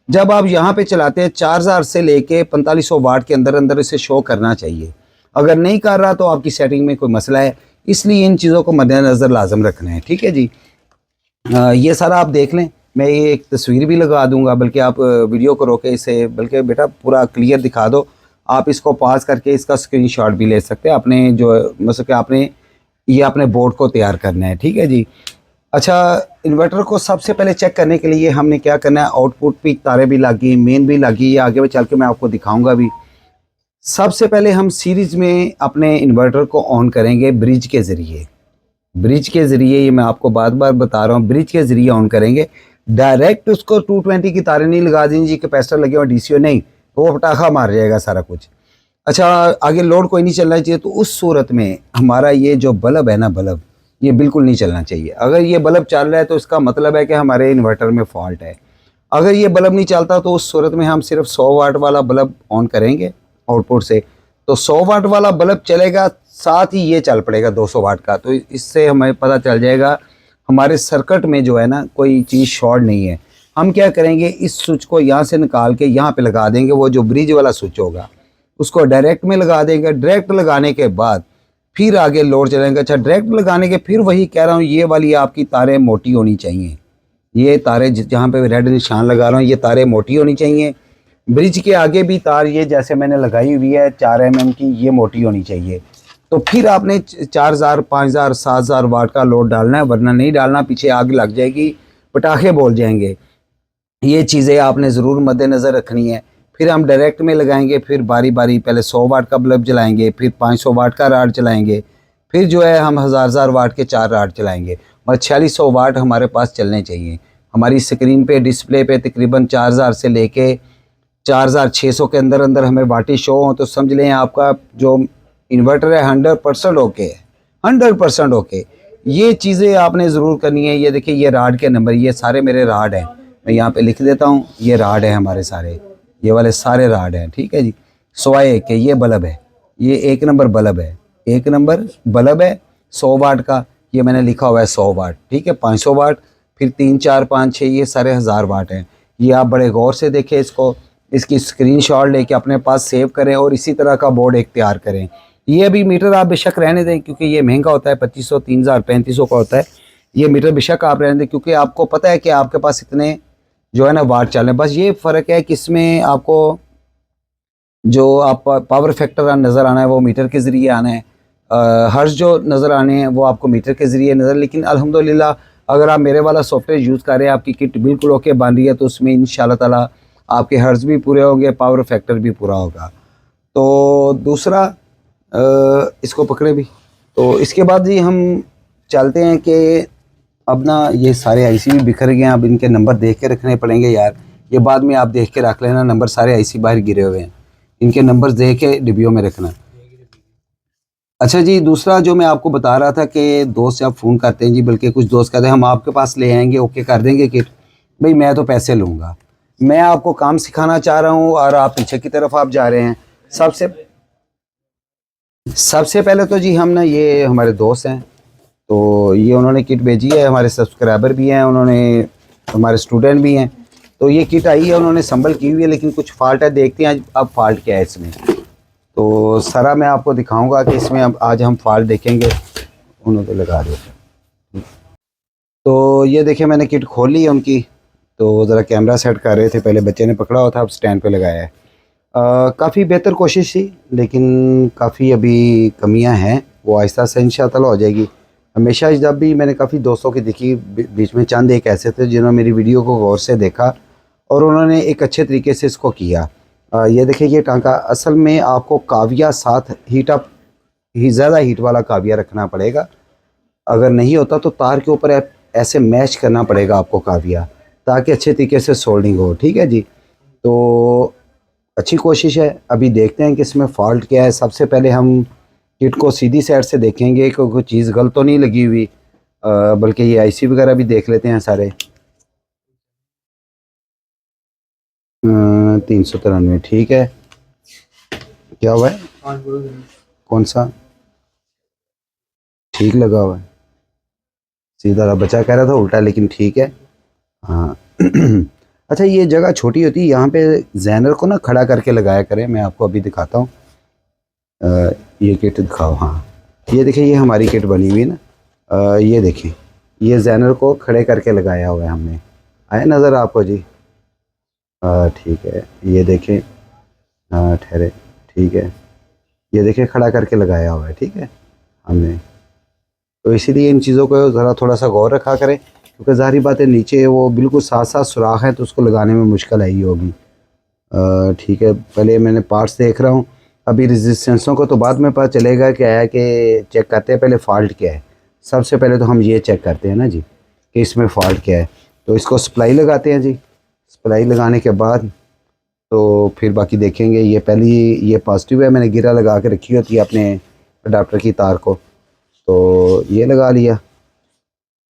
A: जब आप यहाँ पे चलाते हैं 4000 से लेके 4500 वाट के अंदर अंदर इसे शो करना चाहिए। अगर नहीं कर रहा तो आपकी सेटिंग में कोई मसला है, इसलिए इन चीज़ों को मद्देनज़र लाजम रखना है, ठीक है जी। ये सारा आप देख लें, मैं ये एक तस्वीर भी लगा दूंगा, बल्कि आप वीडियो को रोके इसे, बल्कि बेटा पूरा क्लियर दिखा दो। आप इसको पॉज करके इसका स्क्रीनशॉट भी ले सकते हैं अपने जो मतलब कि आपने ये अपने बोर्ड को तैयार करना है, ठीक है जी। अच्छा, इन्वर्टर को सबसे पहले चेक करने के लिए हमने क्या करना है, आउटपुट पे तारे भी लगी, मेन भी लगी, ये आगे में चल के मैं आपको दिखाऊंगा भी। सबसे पहले हम सीरीज में अपने इन्वर्टर को ऑन करेंगे ब्रिज के ज़रिए। ब्रिज के ज़रिए, ये मैं आपको बार बार बता रहा हूँ, ब्रिज के ज़रिए ऑन करेंगे। डायरेक्ट उसको 220 की तारें नहीं लगा देंगे जी, कैपेसिटर लगे हुए डीसीओ नहीं, तो वो पटाखा मार जाएगा सारा कुछ। अच्छा, आगे लोड कोई नहीं चलना चाहिए, तो उस सूरत में हमारा ये जो बल्ब है ना, बल्ब ये बिल्कुल नहीं चलना चाहिए। अगर ये बल्ब चल रहा है तो इसका मतलब है कि हमारे इन्वर्टर में फॉल्ट है। अगर ये बल्ब नहीं चलता तो उस सूरत में हम सिर्फ 100 वाट वाला बल्ब ऑन करेंगे आउटपुट से, तो 100 वाट वाला बल्ब चलेगा, साथ ही ये चल पड़ेगा 200 वाट का। तो इससे हमें पता चल जाएगा हमारे सर्किट में जो है ना कोई चीज़ शॉर्ट नहीं है। हम क्या करेंगे, इस स्विच को यहाँ से निकाल के यहाँ पे लगा देंगे, वो जो ब्रिज वाला स्विच होगा उसको डायरेक्ट में लगा देंगे। डायरेक्ट लगाने के बाद फिर आगे लोड चलेंगे। अच्छा, डायरेक्ट लगाने के फिर वही कह रहा हूँ, ये वाली आपकी तारें मोटी होनी चाहिए। ये तारें जहाँ पे रेड निशान लगा रहा हूँ, ये तारें मोटी होनी चाहिए। ब्रिज के आगे भी तार ये जैसे मैंने लगाई हुई है 4 mm की, ये मोटी होनी चाहिए। तो फिर आपने 4000, 5000, 7000 वाट का लोड डालना है, वरना नहीं डालना, पीछे आग लग जाएगी, पटाखे बोल जाएंगे। ये चीज़ें आपने ज़रूर मद्देनज़र रखनी है। फिर हम डायरेक्ट में लगाएंगे, फिर बारी बारी पहले 100 वाट का बल्ब जलाएंगे, फिर 500 वाट का राड चलाएंगे, फिर जो है हम 1000 वाट के 4 राड चलाएंगे। और 4600 वाट हमारे पास चलने चाहिए। हमारी स्क्रीन पे डिस्प्ले पे तकरीबन 4000 से लेके 4600 के अंदर अंदर हमें वाटें शो हों, तो समझ लें आपका जो इन्वर्टर है 100% ओके है, 100% ओके। ये चीज़ें आपने ज़रूर करनी है। ये देखिए, ये राड के नंबर, ये सारे मेरे राड हैं, मैं यहाँ पे लिख देता हूँ। ये राड है हमारे सारे, ये वाले सारे राड हैं, ठीक है जी। 101 के ये बल्ब है, ये 1 नंबर बल्ब है, 1 नंबर बल्ब है 100 वाट का, ये मैंने लिखा हुआ है 100 वाट, ठीक है। 500 वाट, फिर 3, 4, 5, 6, ये सारे 1000 वाट हैं। ये आप बड़े गौर से देखें इसको, इसकी स्क्रीनशॉट लेके अपने पास सेव करें और इसी तरह का बोर्ड एक तैयार करें। ये अभी मीटर आप बेशक रहने दें, क्योंकि ये महंगा होता है, 2500, 3000, 3500 का होता है। ये मीटर बेशक आप रहने दें, क्योंकि आपको पता है कि आपके पास इतने जो है ना वाट चल रहे हैं। बस ये फ़र्क है कि इसमें आपको जो आप पावर फैक्टर नज़र आना है वो मीटर के ज़रिए आना है, हर्ट्ज़ जो नज़र आने हैं वो आपको मीटर के ज़रिए नज़र। लेकिन अल्हम्दुलिल्लाह अगर आप मेरे वाला सॉफ्टवेयर यूज़ कर रहे हैं, आपकी किट बिल्कुल ओके बन रही है, तो उसमें इंशाल्लाह ताला आपके हर्ट्ज़ भी पूरे होंगे, पावर फैक्टर भी पूरा होगा। तो दूसरा, इसको पकड़े भी, तो इसके बाद जी हम चलते हैं कि अब ना ये सारे आईसी भी बिखर गए हैं, अब इनके नंबर देख के रखने पड़ेंगे यार। ये बाद में आप देख के रख लेना, नंबर सारे आईसी बाहर गिरे हुए हैं, इनके नंबर देख के डिब्बियों में रखना। अच्छा जी, दूसरा जो मैं आपको बता रहा था कि दोस्त से आप फ़ोन करते हैं जी, बल्कि कुछ दोस्त कहते हैं हम आपके पास ले आएंगे, ओके कर देंगे किट। भाई मैं तो पैसे लूँगा, मैं आपको काम सिखाना चाह रहा हूँ और आप पीछे की तरफ आप जा रहे हैं। सबसे सबसे पहले तो जी हम ना, ये हमारे दोस्त हैं, तो ये उन्होंने किट भेजी है, हमारे सब्सक्राइबर भी हैं, उन्होंने हमारे स्टूडेंट भी हैं। तो ये किट आई है, उन्होंने संभल की हुई है, लेकिन कुछ फॉल्ट है, देखते हैं अब फॉल्ट क्या है इसमें। तो सारा मैं आपको दिखाऊंगा कि इसमें अब आज हम फॉल्ट देखेंगे। उन्होंने तो लगा दिया। तो ये देखिए मैंने किट खोल ली है उनकी। तो ज़रा कैमरा सेट कर रहे थे, पहले बच्चे ने पकड़ा हुआ था, अब स्टैंड पे लगाया है। काफ़ी बेहतर कोशिश थी, लेकिन काफ़ी अभी कमियां हैं, वो आहिस्ता से इंशाअल्लाह हो जाएगी। हमेशा जब भी मैंने काफ़ी दोस्तों की देखी, बीच में चंद एक ऐसे थे जिन्होंने मेरी वीडियो को गौर से देखा और उन्होंने एक अच्छे तरीके से इसको किया। ये देखिए ये टांका, असल में आपको काविया साथ हीट अप ही ज़्यादा हीट वाला काविया रखना पड़ेगा। अगर नहीं होता तो तार के ऊपर ऐसे मैच करना पड़ेगा आपको काविया, ताकि अच्छे तरीके से सोल्डिंग हो। ठीक है जी, तो अच्छी कोशिश है। अभी देखते हैं कि इसमें फ़ॉल्ट क्या है। सबसे पहले हम किट को सीधी साइड से देखेंगे कि कोई चीज़ गलत तो नहीं लगी हुई, बल्कि ये आईसी वगैरह भी देख लेते हैं सारे। 393 ठीक है। क्या हुआ है? कौन सा? ठीक लगा हुआ है, सीधा रहा। बच्चा कह रहा था उल्टा, लेकिन ठीक है। हाँ अच्छा, ये जगह छोटी होती है, यहाँ पे जैनर को ना खड़ा करके लगाया करें। मैं आपको अभी दिखाता हूँ। ये किट दिखाओ। हाँ ये देखिए, ये हमारी किट बनी हुई है ना। ये देखें, ये जैनर को खड़े करके लगाया हुआ है हमने। आए नज़र आपको जी? ठीक है, ये देखें। हाँ ठहरे, ठीक है, ये देखें खड़ा करके लगाया हुआ है, ठीक है हमने। तो इसीलिए इन चीज़ों को ज़रा थोड़ा सा गौर रखा करें, क्योंकि ज़ाहिर बात है नीचे वो बिल्कुल साथ साथ सुराख है, तो उसको लगाने में मुश्किल आई होगी। ठीक है, पहले मैंने पार्ट्स देख रहा हूँ, अभी रेजिस्टेंसों को तो बाद में पता चलेगा क्या है, कि चेक करते हैं पहले फ़ॉल्ट क्या है। सबसे पहले तो हम ये चेक करते हैं ना जी कि इसमें फ़ॉल्ट क्या है। तो इसको सप्लाई लगाते हैं जी, सप्लाई लगाने के बाद तो फिर बाकी देखेंगे। ये पहली ये पॉजिटिव है, मैंने गिरा लगा के रखी होती है अपने अडाप्टर की तार को, तो ये लगा लिया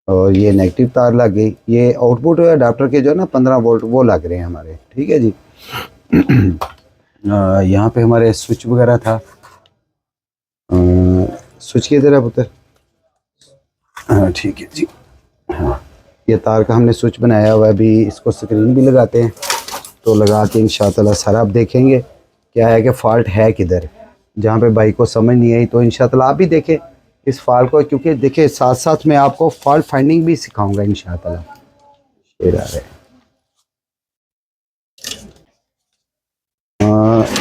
A: और ये नेगेटिव तार लग गई। ये आउटपुट अडाप्टर के जो है ना 15 वोल्ट वो लग रहे हैं हमारे, ठीक है जी। यहाँ पे हमारे स्विच वगैरह था। स्विच की तरह पुत्र, हाँ ठीक है जी। हाँ ये तार का हमने स्विच बनाया हुआ है, अभी इसको स्क्रीन भी लगाते हैं। तो लगा के इंशाअल्लाह सारा आप देखेंगे क्या है कि फ़ॉल्ट है किधर। जहाँ पे भाई को समझ नहीं आई तो इंशाअल्लाह आप भी देखें इस फॉल्ट को, क्योंकि देखिए साथ साथ मैं आपको फॉल्ट फाइंडिंग भी सिखाऊंगा इंशाअल्लाह। शेर आ रहे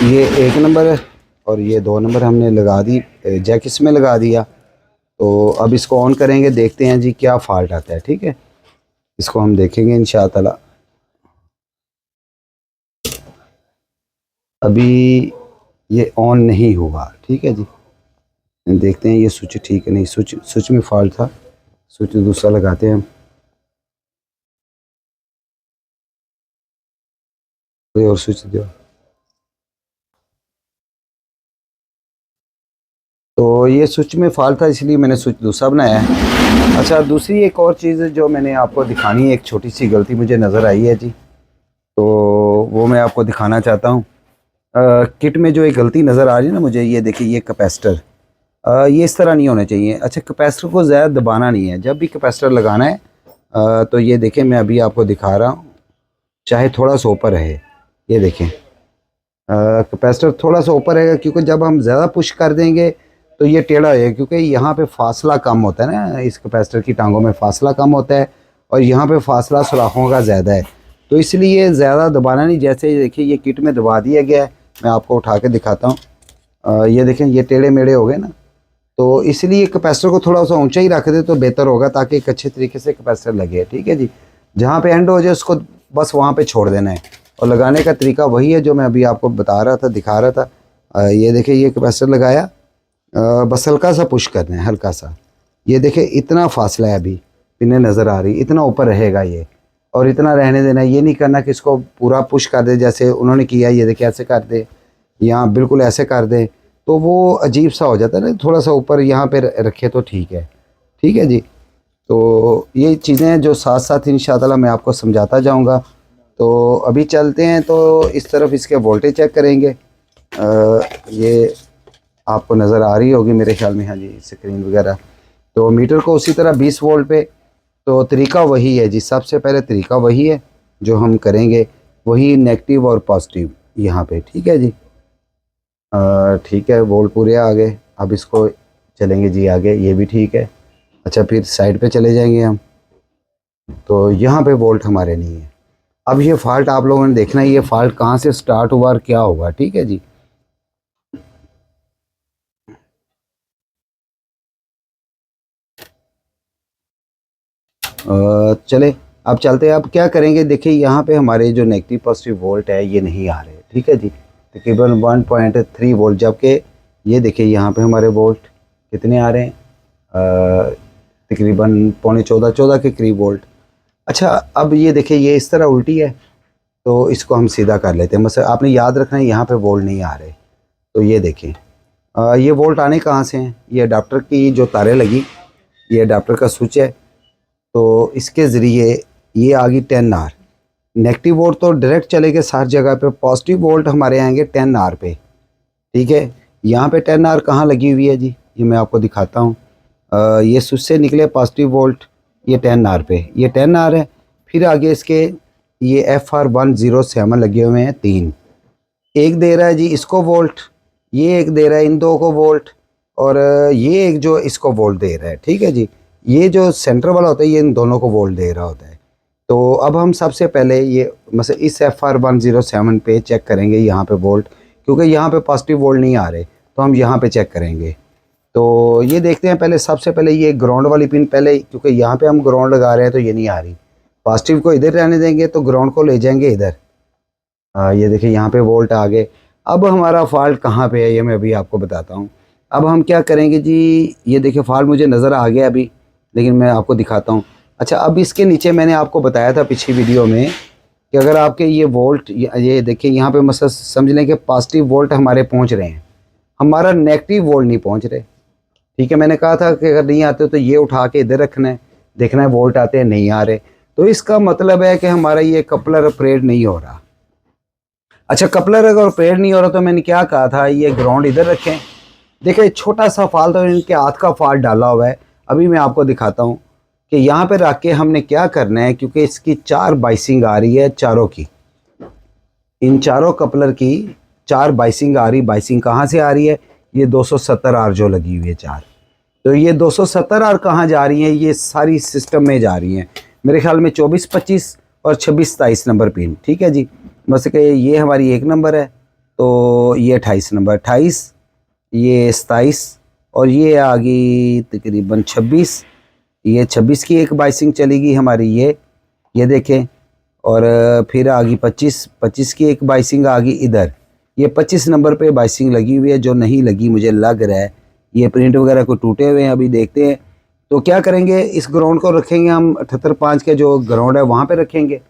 A: ये 1 नंबर है और ये 2 नंबर हमने लगा दी, जैक इसमें लगा दिया। तो अब इसको ऑन करेंगे, देखते हैं जी क्या फॉल्ट आता है, ठीक है। इसको हम देखेंगे इंशाअल्लाह। अभी ये ऑन नहीं हुआ, ठीक है जी। देखते हैं ये स्विच ठीक है नहीं, स्विच में फॉल्ट था। स्विच दूसरा लगाते हैं हम, कोई और स्विच दो। तो ये स्विच में फॉल्ट था, इसलिए मैंने स्विच दूसरा बनाया है। अच्छा, दूसरी एक और चीज़ जो मैंने आपको दिखानी है, एक छोटी सी गलती मुझे नज़र आई है जी, तो वो मैं आपको दिखाना चाहता हूँ। किट में जो एक गलती नज़र आ रही है ना मुझे, ये देखिए ये कैपेसिटर, ये इस तरह नहीं होने चाहिए। अच्छा, कैपेसिटर को ज़्यादा दबाना नहीं है, जब भी कैपेसिटर लगाना है तो ये देखें मैं अभी आपको दिखा रहा हूँ, चाहे थोड़ा सा ऊपर रहे। ये देखें कैपेसिटर थोड़ा सा ऊपर रहेगा, क्योंकि जब हम ज़्यादा पुश कर देंगे तो ये टेढ़ा है, क्योंकि यहाँ पे फासला कम होता है ना, इस कैपेसिटर की टांगों में फासला कम होता है और यहाँ पे फासला सुराखों का ज़्यादा है, तो इसलिए ज़्यादा दबाना नहीं। जैसे देखिए ये किट में दबा दिया गया है, मैं आपको उठा के दिखाता हूँ। ये देखें ये टेढ़े मेढ़े हो गए ना, तो इसलिए कैपेसिटर को थोड़ा सा ऊंचा ही रख दे तो बेहतर होगा, ताकि एक अच्छे तरीके से कैपेसिटर लगे, ठीक है जी। जहाँ पे एंड हो जाए उसको बस वहाँ पे छोड़ देना है, और लगाने का तरीका वही है जो मैं अभी आपको बता रहा था, दिखा रहा था। ये देखिए ये कैपेसिटर लगाया, बस हल्का सा पुश करना है, हल्का सा। ये देखें इतना फासला है, अभी पिने नज़र आ रही, इतना ऊपर रहेगा ये, और इतना रहने देना। ये नहीं करना कि इसको पूरा पुश कर दे जैसे उन्होंने किया। ये देखिए ऐसे कर दे, यहाँ बिल्कुल ऐसे कर दे तो वो अजीब सा हो जाता है ना। थोड़ा सा ऊपर यहाँ पे रखे तो ठीक है। ठीक है जी। तो ये चीज़ें जो साथ साथ इंशाअल्लाह मैं आपको समझाता जाऊँगा। तो अभी चलते हैं, तो इस तरफ इसके वोल्टेज चेक करेंगे। ये आपको नज़र आ रही होगी मेरे ख्याल में, हाँ जी, स्क्रीन वगैरह। तो मीटर को उसी तरह 20 वोल्ट पे, तो तरीका वही है जी। सबसे पहले तरीका वही है जो हम करेंगे, वही नेगेटिव और पॉजिटिव यहाँ पे। ठीक है जी। ठीक है, वोल्ट पूरे आ गए। अब इसको चलेंगे जी आगे, ये भी ठीक है। अच्छा, फिर साइड पे चले जाएंगे हम, तो यहाँ पे वोल्ट हमारे नहीं है। अब ये फॉल्ट आप लोगों ने देखना है, ये फॉल्ट कहाँ से स्टार्ट हुआ और क्या होगा। ठीक है जी। चले, अब चलते हैं। अब क्या करेंगे, देखिए यहाँ पे हमारे जो नेगेटिव पॉजिटिव वोल्ट है ये नहीं आ रहे। ठीक है जी, तकरीबन 1.3 वोल्ट, जबकि ये देखिए यहाँ पे हमारे वोल्ट कितने आ रहे हैं, तकरीबन पौने 14 के करीब वोल्ट। अच्छा, अब ये देखिए ये इस तरह उल्टी है, तो इसको हम सीधा कर लेते हैं। मतलब आपने याद रखना है यहाँ पे वोल्ट नहीं आ रहे। तो ये देखें, ये वोल्ट आने कहाँ से हैं, ये अडाप्टर की जो तारें लगी, ये अडाप्टर का स्विच है, तो इसके ज़रिए ये आ गई 10 आर। नेगेटिव वोल्ट तो डायरेक्ट चलेंगे हर जगह पे, पॉजिटिव वोल्ट हमारे आएंगे 10 आर पे। ठीक है, यहाँ पे 10 आर कहाँ लगी हुई है जी, ये मैं आपको दिखाता हूँ। ये स्विच से निकले पॉजिटिव वोल्ट, ये 10 आर पे, ये 10 आर है। फिर आगे इसके ये FR107 लगे हुए हैं 3, एक दे रहा है जी इसको वोल्ट, ये एक दे रहा है इन दो को वोल्ट, और ये एक जो इसको वोल्ट दे रहा है। ठीक है जी, ये जो सेंटर वाला होता है ये इन दोनों को वोल्ट दे रहा होता है। तो अब हम सबसे पहले ये मतलब इस FR107 पे चेक करेंगे यहाँ पे वोल्ट, क्योंकि यहाँ पे पॉजिटिव वोल्ट नहीं आ रहे, तो हम यहाँ पे चेक करेंगे। तो ये देखते हैं पहले, सबसे पहले ये ग्राउंड वाली पिन पहले, क्योंकि यहाँ पे हम ग्राउंड लगा रहे हैं तो ये नहीं आ रही। पॉजिटिव को इधर रहने देंगे तो ग्राउंड को ले जाएंगे इधर। ये देखिए यहाँ पे वोल्ट आ गए। अब हमारा फॉल्ट कहाँ पे है ये मैं अभी आपको बताता हूँ। अब हम क्या करेंगे जी, ये देखिए फॉल्ट मुझे नज़र आ गया अभी, लेकिन मैं आपको दिखाता हूँ। अच्छा, अब इसके नीचे मैंने आपको बताया था पिछली वीडियो में कि अगर आपके ये वोल्ट, ये देखिए यहाँ पे मतलब समझ लें कि पॉजिटिव वोल्ट हमारे पहुँच रहे हैं, हमारा नेगेटिव वोल्ट नहीं पहुँच रहे। ठीक है, मैंने कहा था कि अगर नहीं आते तो ये उठा के इधर रखना है, देखना है वोल्ट आते हैं नहीं आ रहे, तो इसका मतलब है कि हमारा ये कपलर ऑपरेट नहीं हो रहा। अच्छा, कपलर अगर ऑपरेट नहीं हो रहा तो मैंने क्या कहा था, ये ग्राउंड इधर रखें। देखिए छोटा सा फॉल्ट तो इनके हाथ का फॉल्ट डाला हुआ है, अभी मैं आपको दिखाता हूँ कि यहाँ पे रख के हमने क्या करना है। क्योंकि इसकी 4 बाइसिंग आ रही है चारों की, इन चारों कपलर की 4 बाइसिंग आ रही। बाइसिंग कहाँ से आ रही है, ये 270 आर जो लगी हुई है 4, तो ये 270 आर कहाँ जा रही हैं, ये सारी सिस्टम में जा रही हैं मेरे ख्याल में 24, 25 और 26, 27 नंबर पिन। ठीक है जी, बस कि ये हमारी 1 नंबर है, तो ये 28 नंबर, 28, ये 27 और ये आ गई तकरीबन 26। ये 26 की एक बाइसिंग चलेगी हमारी, ये देखें। और फिर आ गई 25, 25 की एक बाइसिंग आ गई इधर। ये 25 नंबर पे बाइसिंग लगी हुई है, जो नहीं लगी मुझे लग रहा है ये प्रिंट वगैरह को टूटे हुए हैं, अभी देखते हैं। तो क्या करेंगे, इस ग्राउंड को रखेंगे हम 78.5 के जो ग्राउंड है वहाँ पे रखेंगे।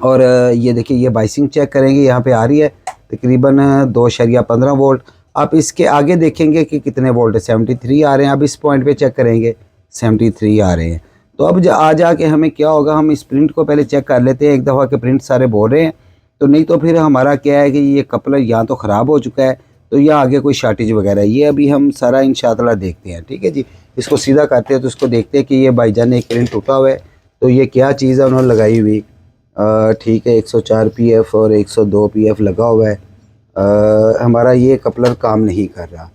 A: और ये देखिए ये बाइसिंग चेक करेंगे, यहाँ पे आ रही है तकरीबन 2.15 वोल्ट। आप इसके आगे देखेंगे कि कितने वोल्ट है, 73 आ रहे हैं। अब इस पॉइंट पे चेक करेंगे 73 आ रहे हैं। तो अब आ जाके हमें क्या होगा, हम इस प्रिंट को पहले चेक कर लेते हैं एक दफ़ा के प्रिंट सारे बोल रहे हैं, तो नहीं तो फिर हमारा क्या है कि ये कपलर यहाँ तो ख़राब हो चुका है, तो यहाँ आगे कोई शार्टेज वगैरह, ये अभी हम सारा इंशाअल्लाह देखते हैं। ठीक है जी, इसको सीधा करते हैं तो इसको देखते हैं कि ये भाईजान ने एक प्रिंट टूटा हुआ है, तो ये क्या चीज़ है उन्होंने लगाई हुई। ठीक है, 104 PF और 102 PF लगा हुआ है। हमारा ये कपलर काम नहीं कर रहा।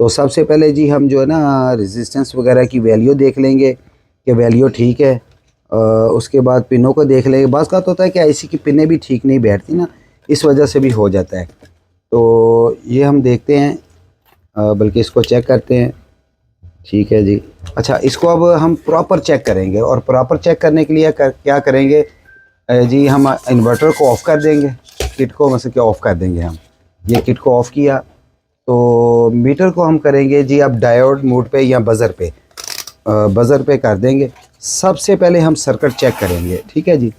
A: तो सबसे पहले जी हम जो है ना रेजिस्टेंस वगैरह की वैल्यू देख लेंगे कि वैल्यू ठीक है। उसके बाद पिनों को देख लेंगे। बात का तो होता है कि ऐसी की पिनें भी ठीक नहीं बैठती ना, इस वजह से भी हो जाता है। तो ये हम देखते हैं, बल्कि इसको चेक करते हैं। ठीक है जी। अच्छा, इसको अब हम प्रॉपर चेक करेंगे, और प्रॉपर चेक करने के लिए क्या करेंगे जी, हम इन्वर्टर को ऑफ़ कर देंगे, किट को मतलब क्या ऑफ़ कर देंगे हम। ये किट को ऑफ़ किया, तो मीटर को हम करेंगे जी अब डायोड मोड पे या बज़र पे कर देंगे। सबसे पहले हम सर्किट चेक करेंगे, ठीक है जी।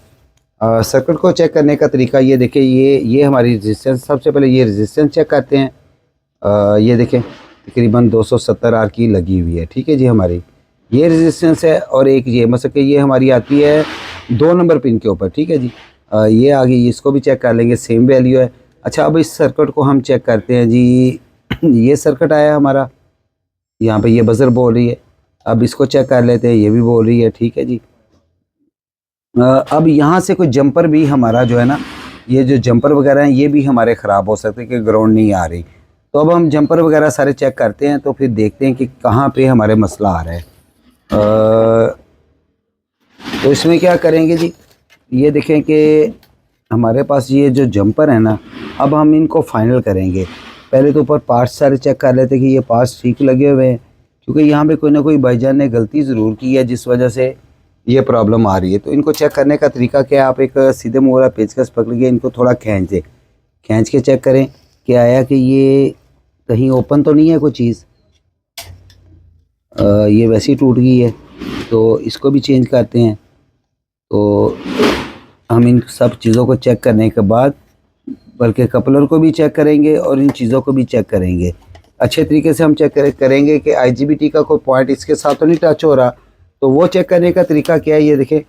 A: सर्किट को चेक करने का तरीका ये देखिए, ये हमारी रेजिस्टेंस, सबसे पहले ये रेजिस्टेंस चेक करते हैं। ये देखें तकरीबन 270 आर की लगी हुई है, ठीक है जी। हमारी ये रेजिस्टेंस है और एक ये मतलब कि ये हमारी आती है 2 नंबर पिन के ऊपर, ठीक है जी। ये आ गई, इसको भी चेक कर लेंगे, सेम वैल्यू है। अच्छा, अब इस सर्किट को हम चेक करते हैं जी। ये सर्किट आया हमारा, यहाँ पे ये बज़र बोल रही है। अब इसको चेक कर लेते हैं, ये भी बोल रही है, ठीक है जी। अब यहाँ से कोई जंपर भी हमारा जो है ना, ये जो जंपर वगैरह हैं ये भी हमारे ख़राब हो सकते हैं कि ग्राउंड नहीं आ रही। तो अब हम जंपर वगैरह सारे चेक करते हैं, तो फिर देखते हैं कि कहाँ पे हमारे मसला आ रहा है। तो इसमें क्या करेंगे जी, ये देखें कि हमारे पास ये जो जंपर है ना, अब हम इनको फाइनल करेंगे। पहले तो ऊपर पार्ट्स सारे चेक कर लेते हैं कि ये पार्ट्स ठीक लगे हुए हैं, क्योंकि यहाँ पे कोई ना कोई भाईजान ने गलती ज़रूर की है जिस वजह से ये प्रॉब्लम आ रही है। तो इनको चेक करने का तरीका क्या है, आप एक सीधे मुँह वाला पेचकस पकड़ के इनको थोड़ा खींच के चेक करें कि आया कि ये कहीं ओपन तो नहीं है कोई चीज़। ये वैसे ही टूट गई है, तो इसको भी चेंज करते हैं। तो हम इन सब चीज़ों को चेक करने के बाद बल्कि कपलर को भी चेक करेंगे और इन चीज़ों को भी चेक करेंगे। अच्छे तरीके से हम चेक करेंगे कि IGBT का कोई पॉइंट इसके साथ तो नहीं टच हो रहा। तो वो चेक करने का तरीका क्या है, ये देखें,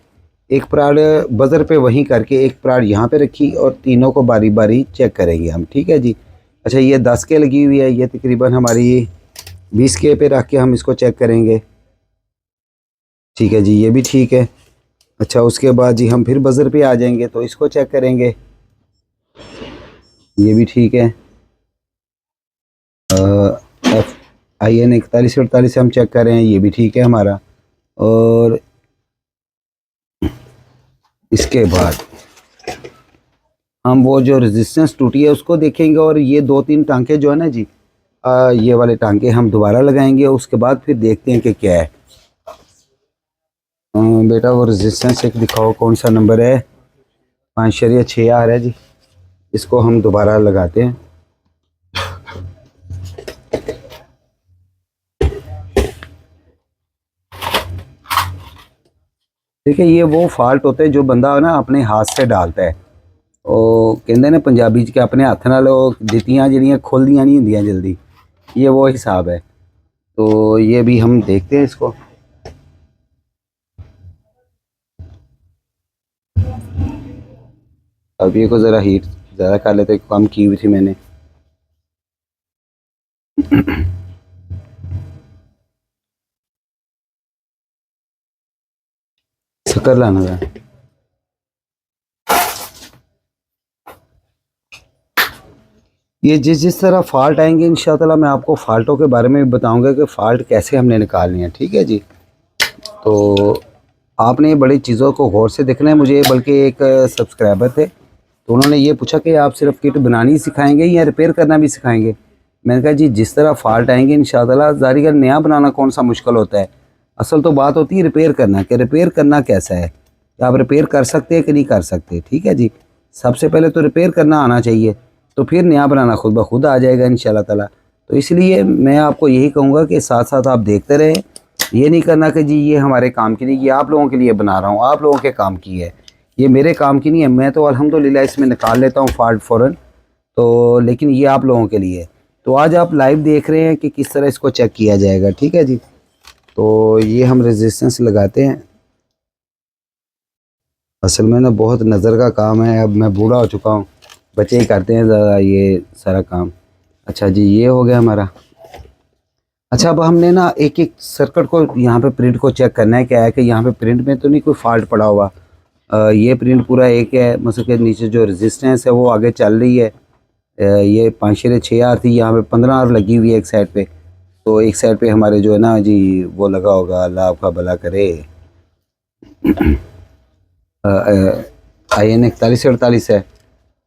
A: एक प्राड़ बज़र पे वहीं करके एक प्राड़ यहाँ पे रखी और तीनों को बारी बारी चेक करेंगे हम, ठीक है जी। अच्छा, ये 10 के लगी हुई है, ये तकरीबन हमारी 20 के पे रख के हम इसको चेक करेंगे, ठीक है जी। ये भी ठीक है। अच्छा, उसके बाद जी हम फिर बज़र पे आ जाएंगे तो इसको चेक करेंगे, ये भी ठीक है। IN 4148 से हम चेक कर रहे हैं, ये भी ठीक है हमारा। और इसके बाद हम वो जो रेजिस्टेंस टूटी है उसको देखेंगे और ये 2-3 टांके जो है ना जी, ये वाले टांके हम दोबारा लगाएंगे। उसके बाद फिर देखते हैं कि क्या है। बेटा वो रेजिस्टेंस एक दिखाओ, कौन सा नंबर है, 5.6 आ रहा है जी। इसको हम दोबारा लगाते हैं। देखिए, ये वो फॉल्ट होते हैं जो बंदा ना अपने हाथ से डालता है। ਉਹ ਕਹਿੰਦੇ ਨੇ पंजाबी च कि अपने हथ नाल दित्तियां ਜਿਹੜੀਆਂ खुलदियां नहीं ਹੁੰਦੀਆਂ जल्दी, ये वो हिसाब है। तो ये भी हम देखते हैं इसको। अब ये को ज़रा हीट ज़्यादा कर लेते, कम की हुई थी मैंने। शक्कर लाना था। ये जिस तरह फ़ाल्ट आएंगे इंशाअल्लाह मैं आपको फ़ाल्टों के बारे में भी बताऊंगा कि फ़ाल्ट कैसे हमने निकालनी है, ठीक है जी। तो आपने बड़ी चीज़ों को गौर से देखना है। मुझे बल्कि एक सब्सक्राइबर थे, तो उन्होंने ये पूछा कि आप सिर्फ किट बनानी ही सिखाएंगे या रिपेयर करना भी सिखाएंगे। मैंने कहा जी, जिस तरह फ़ाल्ट आएंगे इंशाअल्लाह, ज़ाहिर है नया बनाना कौन सा मुश्किल होता है, असल तो बात होती है रिपेयर करना, कि रिपेयर करना कैसा है, कि आप रिपेयर कर सकते हैं कि नहीं कर सकते, ठीक है जी। सबसे पहले तो रिपेयर करना आना चाहिए, तो फिर नया बनाना खुद ब खुद आ जाएगा इंशाअल्लाह ताला। तो इसलिए मैं आपको यही कहूँगा कि साथ साथ आप देखते रहें। ये नहीं करना कि जी ये हमारे काम की नहीं, ये आप लोगों के लिए बना रहा हूँ, आप लोगों के काम की है, ये मेरे काम की नहीं है। मैं तो अल्हम्दुलिल्लाह इसमें निकाल लेता हूँ फ़ाल्ट फ़ौरन, तो लेकिन ये आप लोगों के लिए। तो आज आप लाइव देख रहे हैं कि किस तरह इसको चेक किया जाएगा, ठीक है जी। तो ये हम रेजिस्टेंस लगाते हैं। असल में ना बहुत नज़र का काम है, अब मैं बूढ़ा हो चुका हूँ, बच्चे ही करते हैं ज़रा ये सारा काम। अच्छा जी, ये हो गया हमारा। अच्छा, अब हमने ना एक एक सर्किट को यहाँ पे प्रिंट को चेक करना है, क्या है कि यहाँ पे प्रिंट में तो नहीं कोई फॉल्ट पड़ा हुआ। ये प्रिंट पूरा एक है, मतलब कि नीचे जो रेजिस्टेंस है वो आगे चल रही है। ये 5.6 आर थी, यहाँ पे 15 आर लगी हुई है एक साइड पे। तो एक साइड पे हमारे जो है ना जी वो लगा होगा, अल्लाह आपका भला करे। IN 4148 है।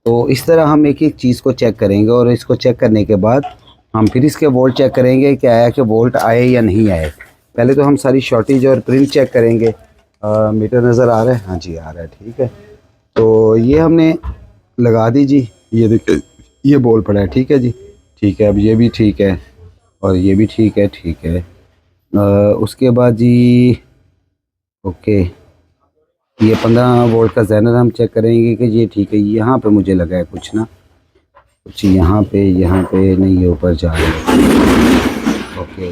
A: तो इस तरह हम एक एक चीज़ को चेक करेंगे और इसको चेक करने के बाद हम फिर इसके वोल्ट चेक करेंगे कि आया कि वोल्ट आए या नहीं आए। पहले तो हम सारी शॉर्टेज और प्रिंट चेक करेंगे। मीटर नज़र आ रहा है, हाँ जी आ रहा है, ठीक है। तो ये हमने लगा दी जी, ये देखिए ये बोल पड़ा है, ठीक है जी। ठीक है, अब ये भी ठीक है और ये भी ठीक है, ठीक है। उसके बाद जी, ओके, ये 15 वोल्ट का ज़ेनर हम चेक करेंगे कि ये ठीक है। यहाँ पे मुझे लगा है कुछ ना कुछ, यहाँ पे नहीं, ये ऊपर जा रहा है। ओके,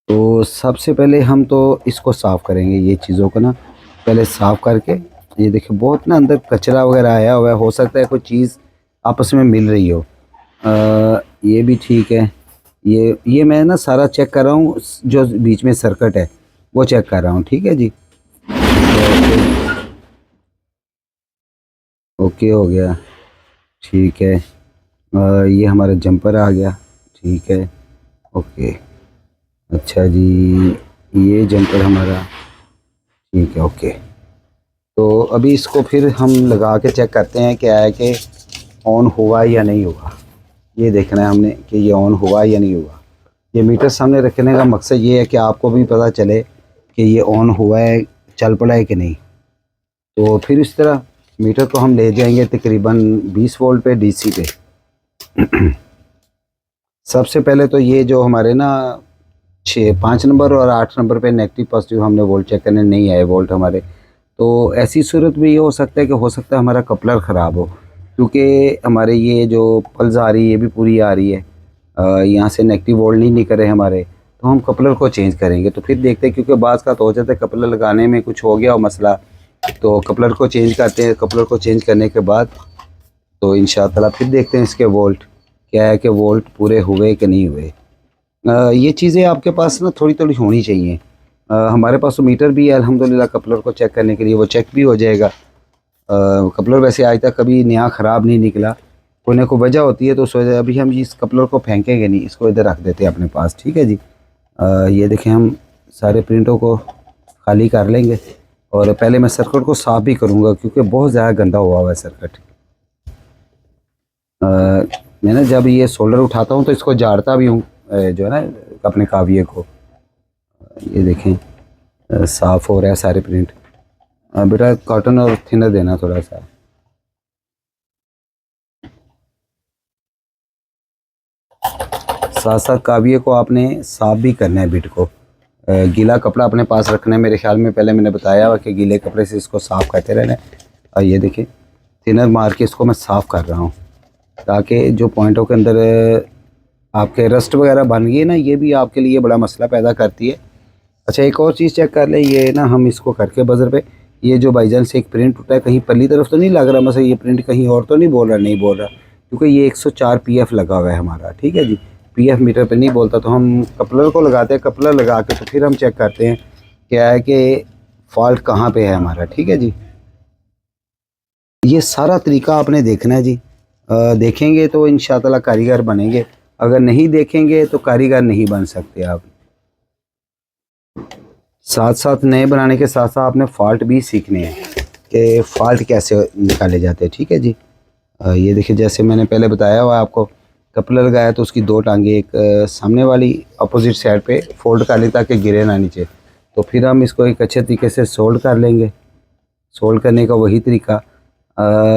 A: तो सबसे पहले हम तो इसको साफ़ करेंगे, ये चीज़ों को ना पहले साफ़ करके। ये देखिए बहुत ना अंदर कचरा वगैरह आया हुआ है, हो सकता है कोई चीज़ आपस में मिल रही हो। ये भी ठीक है। ये मैं ना सारा चेक कर रहा हूँ, जो बीच में सर्किट है वो चेक कर रहा हूँ, ठीक है जी। ओके हो गया, ठीक है। ये हमारा जंपर आ गया, ठीक है, ओके। अच्छा जी, ये जंपर हमारा ठीक है, ओके। तो अभी इसको फिर हम लगा के चेक करते हैं क्या है कि ऑन हुआ या नहीं हुआ। ये देखना है हमने कि ये ऑन हुआ या नहीं हुआ। ये मीटर सामने रखने का मकसद ये है कि आपको भी पता चले कि ये ऑन हुआ है, चल पड़ा है कि नहीं। तो फिर इस तरह मीटर को हम ले जाएंगे तकरीबन 20 वोल्ट पे, डीसी पे। सबसे पहले तो ये जो हमारे ना 5 नंबर और 8 नंबर पे नेगेटिव पॉजिटिव हमने वोल्ट चेक करने नहीं आए वोल्ट हमारे। तो ऐसी सूरत में ये हो सकता है कि हो सकता है हमारा कपलर ख़राब हो, क्योंकि हमारे ये जो पल्स आ रही है ये भी पूरी आ रही है, यहाँ से नेगेटिव वोल्ट नहीं निकल रहे हमारे। तो हम कपलर को चेंज करेंगे। तो फिर देखते हैं, क्योंकि बाज़ का तो हो जाता है कपलर लगाने में कुछ हो गया हो मसला, तो कपलर को चेंज करते हैं। कपलर को चेंज करने के बाद तो इंशाअल्लाह फिर देखते हैं इसके वोल्ट क्या है, कि वोल्ट पूरे हुए कि नहीं हुए। ये चीज़ें आपके पास ना थोड़ी थोड़ी होनी चाहिए। हमारे पास तो मीटर भी है अल्हम्दुलिल्लाह, कपलर को चेक करने के लिए, वो चेक भी हो जाएगा। कपलर वैसे आज तक कभी नया ख़राब नहीं निकला, कोई ना कोई वजह होती है। तो उस वजह अभी हम इस कपलर को फेंकेंगे नहीं, इसको इधर रख देते हैं अपने पास, ठीक है जी। ये देखें, हम सारे प्रिंटों को खाली कर लेंगे और पहले मैं सर्किट को साफ़ भी करूँगा, क्योंकि बहुत ज़्यादा गंदा हुआ हुआ है सर्किट। मैं ना जब ये सोल्डर उठाता हूँ तो इसको झाड़ता भी हूँ, जो है ना अपने काविये को। ये देखें साफ़ हो रहा है सारे प्रिंट। बेटा कॉटन और थिनर देना थोड़ा सा। साथ साथ काविये को आपने साफ़ भी करना है, बिट को। गीला कपड़ा अपने पास रखना है, मेरे ख्याल में पहले मैंने बताया हुआ कि गीले कपड़े से इसको साफ़ करते रहना है। और ये देखिए थिनर मार के इसको मैं साफ़ कर रहा हूँ, ताकि जो पॉइंटों के अंदर आपके रस्ट वगैरह बन गई ना, ये भी आपके लिए बड़ा मसला पैदा करती है। अच्छा, एक और चीज़ चेक कर ले, ये ना हम इसको करके बजर पे, ये जो भाईजान से एक प्रिंट उठा है, कहीं पल्ली तरफ तो नहीं लग रहा, मतलब ये प्रिंट कहीं और तो नहीं बोल रहा, नहीं बोल रहा, क्योंकि ये 104 पीएफ लगा हुआ है हमारा, ठीक है जी। पीएफ मीटर पे नहीं बोलता, तो हम कपलर को लगाते हैं। कपलर लगा के तो फिर हम चेक करते हैं क्या है कि फॉल्ट कहाँ पे है हमारा, ठीक है जी। ये सारा तरीका आपने देखना है जी। देखेंगे तो इंशाअल्लाह कारीगर बनेंगे, अगर नहीं देखेंगे तो कारीगर नहीं बन सकते आप। साथ साथ नए बनाने के साथ साथ आपने फ़ॉल्ट भी सीखने हैं कि फ़ॉल्ट कैसे निकाले जाते हैं, ठीक है जी। ये देखिए, जैसे मैंने पहले बताया हुआ आपको, कपलर लगाया तो उसकी 2 टांगे एक सामने वाली अपोजिट साइड पे फोल्ड कर ली ताकि गिरे ना नीचे। तो फिर हम इसको एक अच्छे तरीके से सोल्ड कर लेंगे। सोल्ड करने का वही तरीका,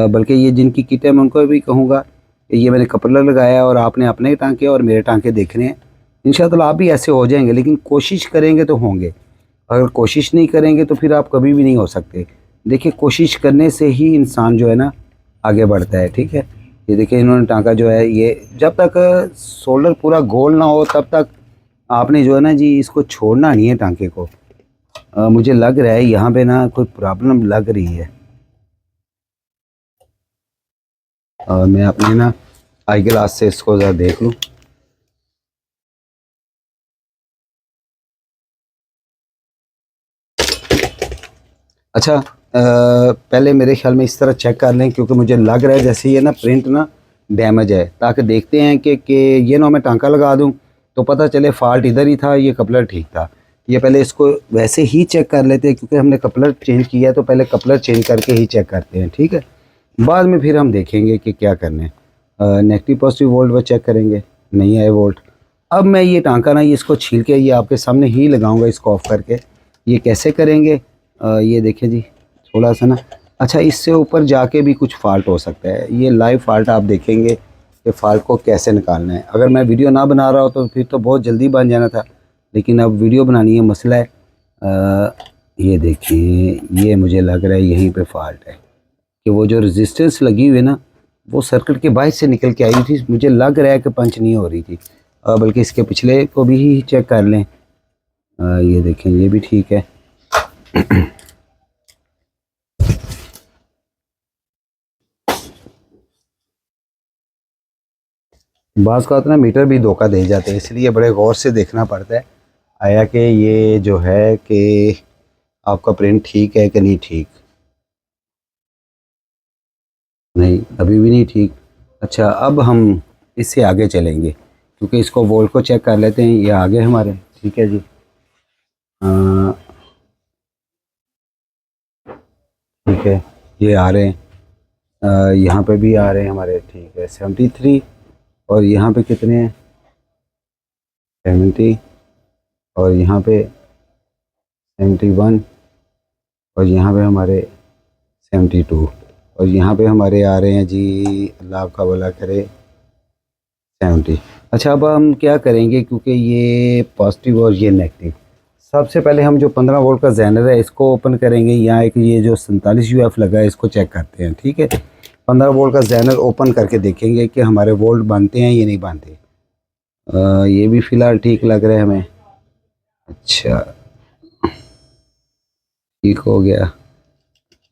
A: बल्कि ये जिनकी किट है मैं उनको भी कहूँगा कि ये मैंने कपलर लगाया और आपने अपने टांके और मेरे टांके देखने हैं। इंशाअल्लाह आप भी ऐसे हो जाएंगे, लेकिन कोशिश करेंगे तो होंगे। अगर कोशिश नहीं करेंगे तो फिर आप कभी भी नहीं हो सकते। देखिए, कोशिश करने से ही इंसान जो है ना आगे बढ़ता है, ठीक है। ये देखिए, इन्होंने टांका जो है, ये जब तक सोल्डर पूरा गोल ना हो तब तक आपने जो है ना जी इसको छोड़ना नहीं है टांके को। मुझे लग रहा है यहाँ पे ना कोई प्रॉब्लम लग रही है। मैं अपने ना आई ग्लास से इसको ज़रा देख लूँ। अच्छा, पहले मेरे ख्याल में इस तरह चेक कर लें, क्योंकि मुझे लग रहा है जैसे ये ना प्रिंट ना डैमेज है, ताकि देखते हैं कि ये ना मैं टांका लगा दूं तो पता चले फ़ॉल्ट इधर ही था, ये कपलर ठीक था। ये पहले इसको वैसे ही चेक कर लेते हैं, क्योंकि हमने कपलर चेंज किया है, तो पहले कपलर चेंज करके ही चेक करते हैं, ठीक है। बाद में फिर हम देखेंगे कि क्या करना है। नेगेटिव पॉजिटिव वोल्ट पर चेक करेंगे, नहीं आए वोल्ट। अब मैं ये टांका ना ये इसको छील के ये आपके सामने ही लगाऊंगा, इसको ऑफ करके। ये कैसे करेंगे, ये देखें जी, थोड़ा सा ना अच्छा, इससे ऊपर जाके भी कुछ फ़ाल्ट हो सकता है। ये लाइव फ़ाल्ट आप देखेंगे कि फ़ाल्ट को कैसे निकालना है। अगर मैं वीडियो ना बना रहा हो तो फिर तो बहुत जल्दी बन जाना था, लेकिन अब वीडियो बनानी है, मसला है। ये देखिए, ये मुझे लग रहा है यहीं पे फ़ाल्ट है कि वो जो रेजिस्टेंस लगी हुई है ना, वो सर्किट के बाहर से निकल के आई हुई थी। मुझे लग रहा है कि पंच नहीं हो रही थी। बल्कि इसके पिछले को भी चेक कर लें। ये देखें, ये भी ठीक है। बाज़ का ना मीटर भी धोखा दे जाते हैं, इसलिए बड़े गौर से देखना पड़ता है आया कि ये जो है कि आपका प्रिंट ठीक है कि नहीं ठीक। नहीं, अभी भी नहीं ठीक। अच्छा, अब हम इससे आगे चलेंगे क्योंकि इसको वोल्ट को चेक कर लेते हैं। ये आगे हमारे ठीक है जी। ठीक है, ये आ रहे हैं। यहाँ पे भी आ रहे हैं हमारे, ठीक है 73। और यहाँ पे कितने हैं? 70। और यहाँ पे 71। और यहाँ पे हमारे 72। और यहाँ पे हमारे आ रहे हैं जी, अल्लाह आपका भला करे, 70। अच्छा, अब हम क्या करेंगे क्योंकि ये पॉजिटिव और ये नेगेटिव, सबसे पहले हम जो 15 वोल्ट का ज़ैनर है इसको ओपन करेंगे। यहाँ एक ये जो 47 UF लगा है इसको चेक करते हैं। ठीक है, 15 वोल्ट का ज़ैनर ओपन करके देखेंगे कि हमारे वोल्ट बनते हैं या नहीं बनते। ये भी फ़िलहाल ठीक लग रहा है हमें। अच्छा, ठीक हो गया।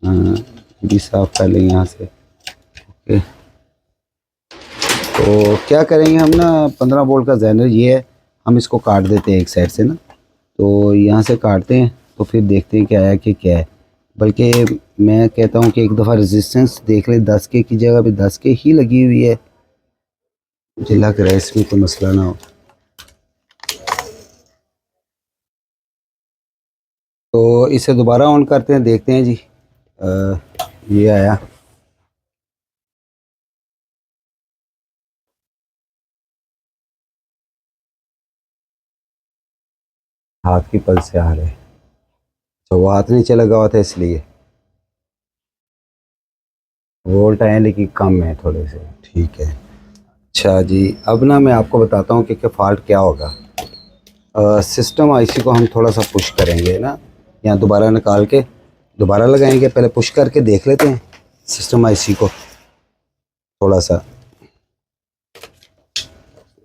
A: ये भी साफ़ कर लें यहाँ से। ओके, तो क्या करेंगे हम ना, 15 वोल्ट का ज़ैनर ये है, हम इसको काट देते हैं एक साइड से ना। तो यहाँ से काटते हैं तो फिर देखते हैं क्या है कि क्या है। बल्कि मैं कहता हूँ कि एक दफ़ा रेजिस्टेंस देख ले, 10K की जगह पे 10K ही लगी हुई है। मुझे लग रहा है इसमें कोई मसला ना हो। तो इसे दोबारा ऑन करते हैं, देखते हैं जी। ये आया। हाथ की पल्स से आ रहे हैं। तो वो हाथ नीचे लगा हुआ था इसलिए वोल्ट आए, लेकिन कम है थोड़े से। ठीक है। अच्छा जी, अब ना मैं आपको बताता हूँ कि फ़ाल्ट क्या होगा। सिस्टम आईसी को हम थोड़ा सा पुश करेंगे ना, यहाँ दोबारा निकाल के दोबारा लगाएंगे। पहले पुश करके देख लेते हैं सिस्टम आईसी को थोड़ा सा।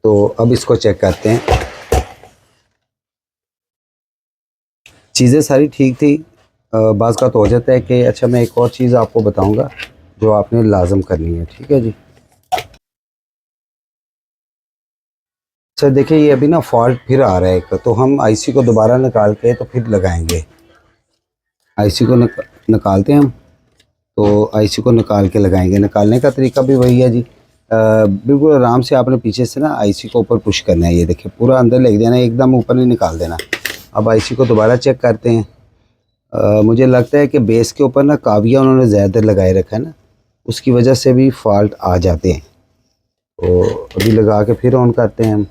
A: तो अब इसको चेक करते हैं। चीज़ें सारी ठीक थी। बाज़ का तो हो जाता है कि अच्छा, मैं एक और चीज़ आपको बताऊंगा जो आपने लाजम करनी है। ठीक है जी। अच्छा देखिए, ये अभी ना फॉल्ट फिर आ रहा है एक, तो हम आईसी को दोबारा निकाल के तो फिर लगाएंगे। आईसी को निकालते हैं हम। तो आईसी को निकाल के लगाएंगे। निकालने का तरीका भी वही है जी। बिल्कुल आराम से आपने पीछे से ना आईसी को ऊपर पुश करना है। ये देखिए, पूरा अंदर ले देना, एकदम ऊपर नहीं निकाल देना। अब आईसी को दोबारा चेक करते हैं। मुझे लगता है कि बेस के ऊपर ना काविया उन्होंने ज़्यादा लगाए रखा है ना, उसकी वजह से भी फॉल्ट आ जाते हैं। तो अभी लगा के फिर ऑन करते हैं हम।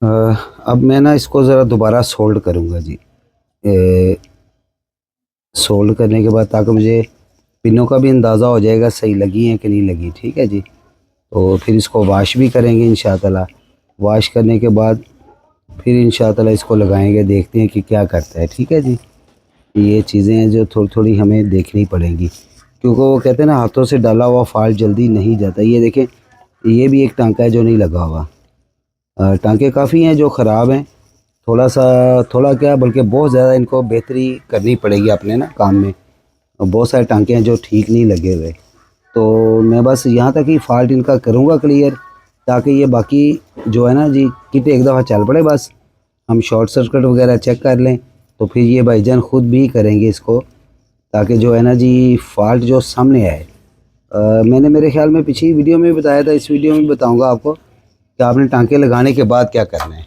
A: अब मैं ना इसको ज़रा दोबारा सोल्ड करूँगा जी। सोल्ड करने के बाद ताकि मुझे पिनों का भी अंदाज़ा हो जाएगा सही लगी हैं कि नहीं लगी। ठीक है जी। तो फिर इसको वॉश भी करेंगे इंशाअल्लाह। वॉश करने के बाद फिर इंशाअल्लाह इसको लगाएंगे, देखते हैं कि क्या करता है। ठीक है जी। ये चीज़ें हैं जो थोड़ी थोड़ी हमें देखनी पड़ेंगी, क्योंकि वो कहते हैं ना, हाथों से डाला हुआ फॉल्ट जल्दी नहीं जाता। ये देखें, ये भी एक टांका है जो नहीं लगा हुआ। टांके काफ़ी हैं जो ख़राब हैं। थोड़ा सा, थोड़ा क्या बल्कि बहुत ज़्यादा इनको बेहतरी करनी पड़ेगी अपने ना काम में। और बहुत सारे टांके हैं जो ठीक नहीं लगे हुए। तो मैं बस यहाँ तक ही फॉल्ट इनका करूँगा क्लियर, ताकि ये बाकी जो है ना जी, किट एक दफ़ा चल पड़े, बस हम शॉर्ट सर्किट वगैरह चेक कर लें। तो फिर ये भाईजान ख़ुद भी करेंगे इसको, ताकि जो है ना जी फॉल्ट जो सामने आए। मैंने मेरे ख्याल में पिछली वीडियो में बताया था, इस वीडियो में बताऊंगा आपको कि आपने टांके लगाने के बाद क्या करना है।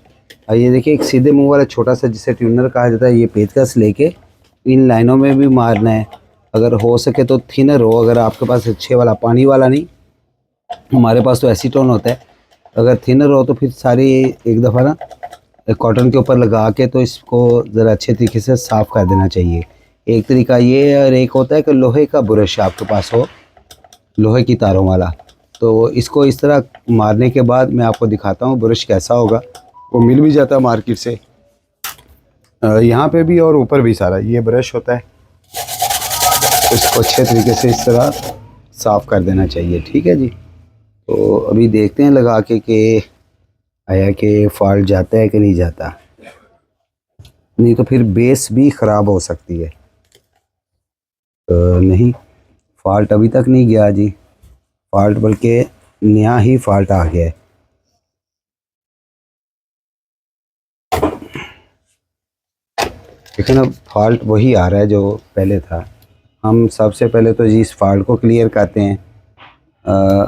A: ये देखिए, एक सीधे मुंह वाला छोटा सा जिसे ट्यूनर कहा जाता है, ये पेचकस लेके इन लाइनों में भी मारना है। अगर हो सके तो थिनर हो, अगर आपके पास अच्छे वाला, पानी वाला नहीं, हमारे पास तो एसीटोन होता है। अगर थिनर हो तो फिर सारी एक दफ़ा ना कॉटन के ऊपर लगा के तो इसको ज़रा अच्छे तरीके से साफ़ कर देना चाहिए। एक तरीका ये है, और एक होता है कि लोहे का ब्रश आपके पास हो, लोहे की तारों वाला। तो इसको इस तरह मारने के बाद मैं आपको दिखाता हूँ ब्रश कैसा होगा। वो मिल भी जाता है मार्केट से, यहाँ पे भी और ऊपर भी सारा ये ब्रश होता है। तो इसको अच्छे तरीके से इस तरह साफ़ कर देना चाहिए, ठीक है जी। तो अभी देखते हैं लगा के कि आया कि फॉल्ट जाता है कि नहीं जाता, नहीं तो फिर बेस भी ख़राब हो सकती है। नहीं, फॉल्ट अभी तक नहीं गया जी, फॉल्ट बल्कि नया ही फॉल्ट आ गया है। लेकिन अब फॉल्ट वही आ रहा है जो पहले था। हम सबसे पहले तो जी इस फॉल्ट को क्लियर करते हैं।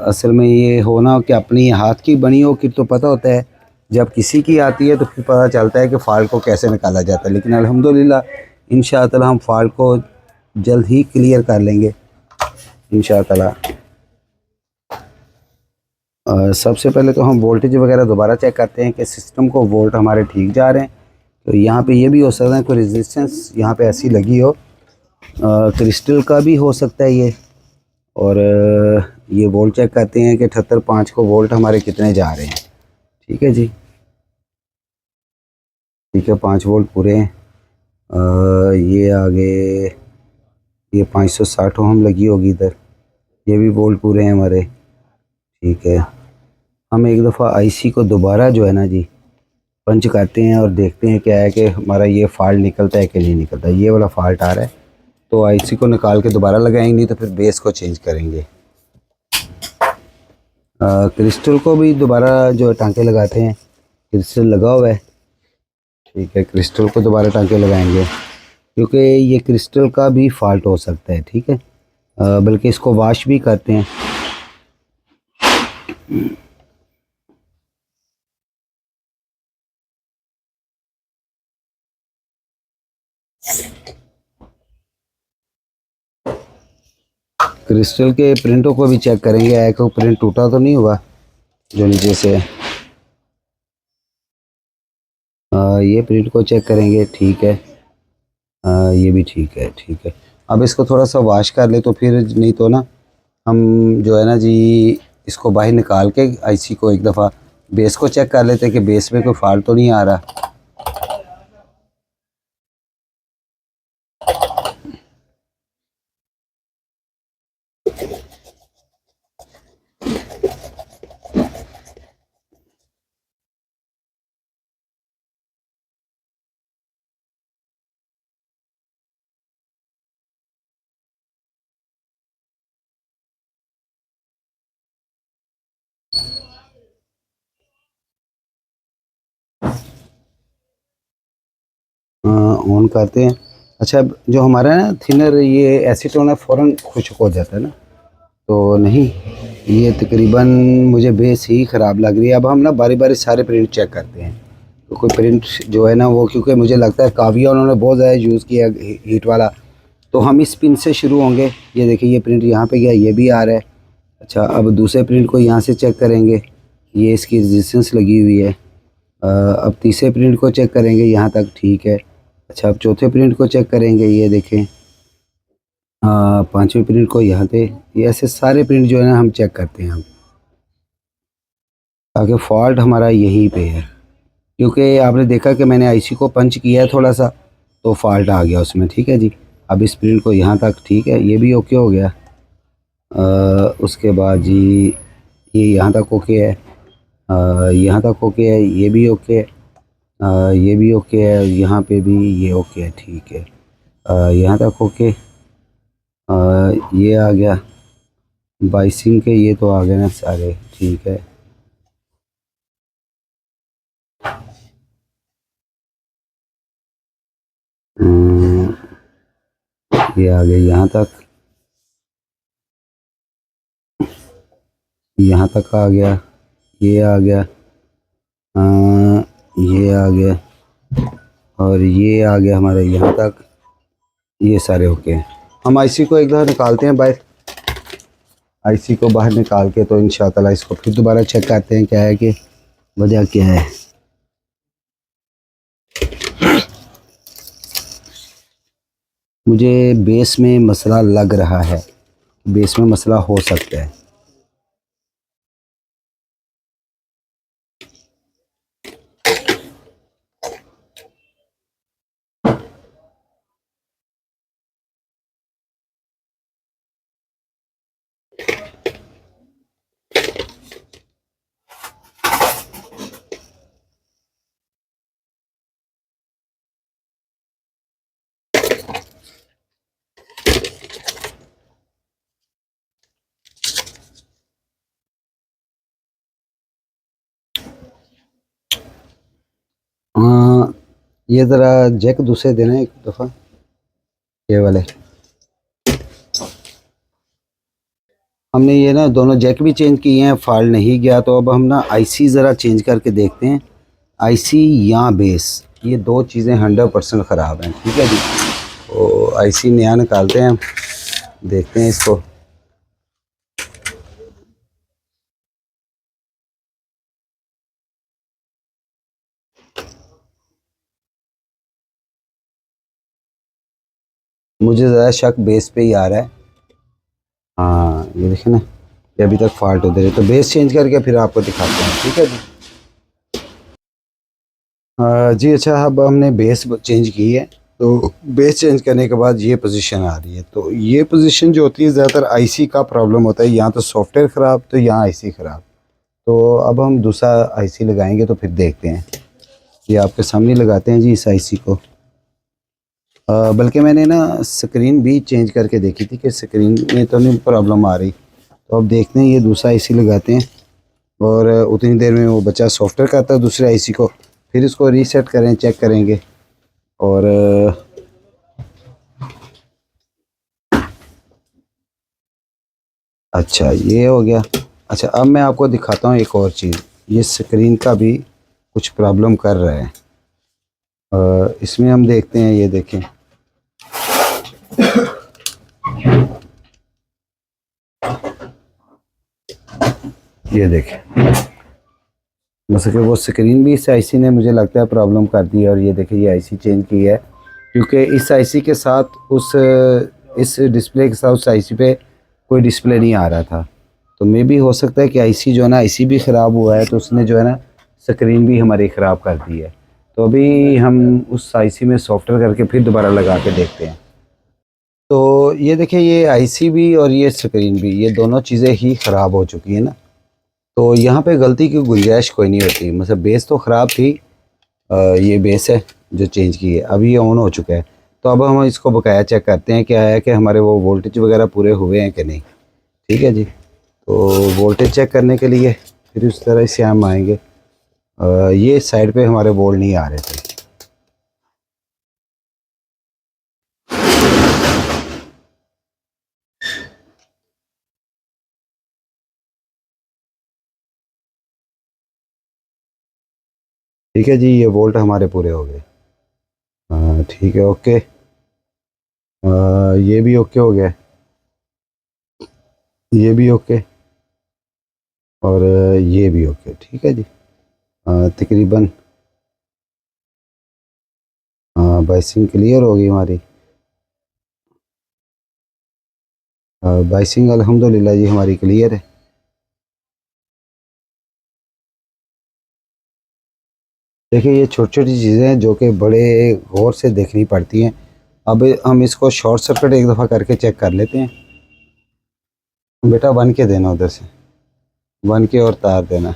A: असल में ये होना कि अपनी हाथ की बनी हो कि तो पता होता है, जब किसी की आती है तो फिर पता चलता है कि फ़ॉल्ट को कैसे निकाला जाता है। लेकिन अल्हम्दुलिल्लाह इंशाअल्लाह हम फ़ॉल्ट को जल्द ही क्लियर कर लेंगे इंशाअल्लाह। सबसे पहले तो हम वोल्टेज वगैरह दोबारा चेक करते हैं कि सिस्टम को वोल्ट हमारे ठीक जा रहे हैं। तो यहाँ पे ये भी हो सकता है कोई रेजिस्टेंस यहाँ पे ऐसी लगी हो, क्रिस्टल का भी हो सकता है ये। और ये वोल्ट चेक करते हैं कि 78.5 को वोल्ट हमारे कितने जा रहे हैं। ठीक है जी, ठीक है, 5 वोल्ट पूरे हैं। ये आगे ये 560 ओम लगी होगी इधर, ये भी वोल्ट पूरे हैं हमारे। ठीक है, हम एक दफ़ा आईसी को दोबारा जो है ना जी पंच करते हैं और देखते हैं क्या है कि हमारा ये फॉल्ट निकलता है कि नहीं निकलता। ये वाला फॉल्ट आ रहा है तो आईसी को निकाल के दोबारा लगाएंगे, नहीं तो फिर बेस को चेंज करेंगे। क्रिस्टल को भी दोबारा जो टांके लगाते हैं, क्रिस्टल लगा हुआ है। ठीक है, क्रिस्टल को दोबारा टांके लगाएंगे क्योंकि ये क्रिस्टल का भी फॉल्ट हो सकता है। ठीक है, बल्कि इसको वॉश भी करते हैं। क्रिस्टल के प्रिंटों को भी चेक करेंगे, आया को प्रिंट टूटा तो नहीं हुआ जो नीचे से है। ये प्रिंट को चेक करेंगे, ठीक है। ये भी ठीक है, ठीक है। अब इसको थोड़ा सा वॉश कर ले तो फिर, नहीं तो ना हम जो है ना जी इसको बाहर निकाल के आईसी को एक दफ़ा बेस को चेक कर लेते हैं कि बेस में कोई फॉल्ट तो नहीं आ रहा। ऑन करते हैं। अच्छा, जो हमारा ना थिनर ये एसीटोन है फ़ौरन खुश्क हो जाता है ना, तो नहीं, ये तकरीबन मुझे बेस ही ख़राब लग रही है। अब हम ना बारी बारी सारे प्रिंट चेक करते हैं, तो कोई प्रिंट जो है ना वो, क्योंकि मुझे लगता है काविया उन्होंने बहुत ज़्यादा यूज़ किया हीट वाला, तो हम इस पिन से शुरू होंगे। ये देखिए ये प्रिंट यहाँ पे गया, ये भी आ रहा है। अच्छा, अब दूसरे प्रिंट को यहाँ से चेक करेंगे, ये इसकी रेजिस्टेंस लगी हुई है। अब तीसरे प्रिंट को चेक करेंगे, यहाँ तक ठीक है। अच्छा, अब चौथे प्रिंट को चेक करेंगे, ये देखें। पांचवें प्रिंट को यहाँ पे, ये ऐसे सारे प्रिंट जो है ना हम चेक करते हैं हम, ताकि फ़ॉल्ट हमारा यहीं पे है। क्योंकि आपने देखा कि मैंने आईसी को पंच किया है थोड़ा सा, तो फॉल्ट आ गया उसमें। ठीक है जी, अब इस प्रिंट को यहाँ तक ठीक है, ये भी ओके हो गया। उसके बाद जी ये यहाँ तक ओके है, यहाँ तक ओके है, ये भी ओके है, ये भी ओके है, यहाँ पे भी ये ओके है, ठीक है। यहाँ तक ओके, ये आ गया। बाइसिंग के ये तो आ गए ना सारे, ठीक है। ये आ गए यहाँ तक, यहाँ तक आ गया, ये आ गया, ये आ गया, और ये आ गया हमारे यहाँ तक। ये सारे ओके हैं। हम आईसी को एक बार निकालते हैं बाहर, आईसी को बाहर निकाल के तो इंशाअल्लाह इसको फिर दोबारा चेक करते हैं क्या है कि वजह क्या है। मुझे बेस में मसला लग रहा है, बेस में मसला हो सकता है। ये ज़रा जैक दूसरे देना एक दफ़ा, ये वाले। हमने ये ना दोनों जैक भी चेंज किए हैं, फॉल्ट नहीं गया, तो अब हम ना आईसी ज़रा चेंज करके देखते हैं। आईसी या बेस, ये दो चीज़ें 100% ख़राब हैं। ठीक है जी, तो आईसी नया निकालते हैं, हम देखते हैं इसको। मुझे ज़्यादा शक बेस पे ही आ रहा है। हाँ ये देखें ना, ये अभी तक फॉल्ट होते रहे, तो बेस चेंज करके फिर आपको दिखाते हैं। ठीक है जी। जी अच्छा, अब हमने बेस चेंज की है, तो बेस चेंज करने के बाद ये पोजीशन आ रही है। तो ये पोजीशन जो होती है ज़्यादातर आईसी का प्रॉब्लम होता है, या तो सॉफ्टवेयर ख़राब तो या आईसी ख़राब। तो अब हम दूसरा आईसी लगाएंगे, तो फिर देखते हैं। ये आपके सामने लगाते हैं जी इस आईसी को। बल्कि मैंने ना स्क्रीन भी चेंज करके देखी थी कि स्क्रीन में तो नहीं प्रॉब्लम आ रही। तो अब देखते हैं, ये दूसरा आईसी लगाते हैं, और उतनी देर में वो बच्चा सॉफ्टवेयर करता है दूसरे आईसी को, फिर इसको रीसेट करें, चेक करेंगे। और अच्छा ये हो गया। अच्छा अब मैं आपको दिखाता हूँ एक और चीज़, ये स्क्रीन का भी कुछ प्रॉब्लम कर रहा है। इसमें हम देखते हैं, ये देखें, ये देखें, मतलब कि वो स्क्रीन भी इस आईसी ने मुझे लगता है प्रॉब्लम कर दी है। और ये देखिए, ये आईसी चेंज की है, क्योंकि इस आईसी के साथ उस इस डिस्प्ले के साथ उस आईसी पे कोई डिस्प्ले नहीं आ रहा था। तो मे भी हो सकता है कि आईसी जो है ना, आईसी भी ख़राब हुआ है, तो उसने जो है ना स्क्रीन भी हमारी ख़राब कर दी है। तो अभी हम उस आईसी में सॉफ्टवेयर करके फिर दोबारा लगा के देखते हैं। तो ये देखिए, ये आईसी भी और ये स्क्रीन भी, ये दोनों चीज़ें ही ख़राब हो चुकी हैं ना। तो यहाँ पे गलती की गुंजाइश कोई नहीं होती। मतलब बेस तो ख़राब थी, ये बेस है जो चेंज की है, अभी ये ऑन हो चुका है। तो अब हम इसको बकाया चेक करते हैं क्या है कि हमारे वो वोल्टेज वगैरह पूरे हुए हैं कि नहीं। ठीक है जी, तो वोल्टेज चेक करने के लिए फिर उस तरह से हम आएंगे। ये साइड पे हमारे वोल्ट नहीं आ रहे थे। ठीक है जी, ये वोल्ट हमारे पूरे हो गए। ठीक है, ओके। ये भी ओके हो गया, ये भी ओके, और ये भी ओके। ठीक है जी, तकरीबन बाइसिंग क्लियर होगी हमारी। बाइसिंग अल्हम्दुलिल्लाह जी हमारी क्लियर है। देखिए, ये छोटी छोटी चीज़ें हैं जो कि बड़े गौर से देखनी पड़ती हैं। अब हम इसको शॉर्ट सर्किट एक दफ़ा करके चेक कर लेते हैं। बेटा बन के देना, उधर से बन के और तार देना।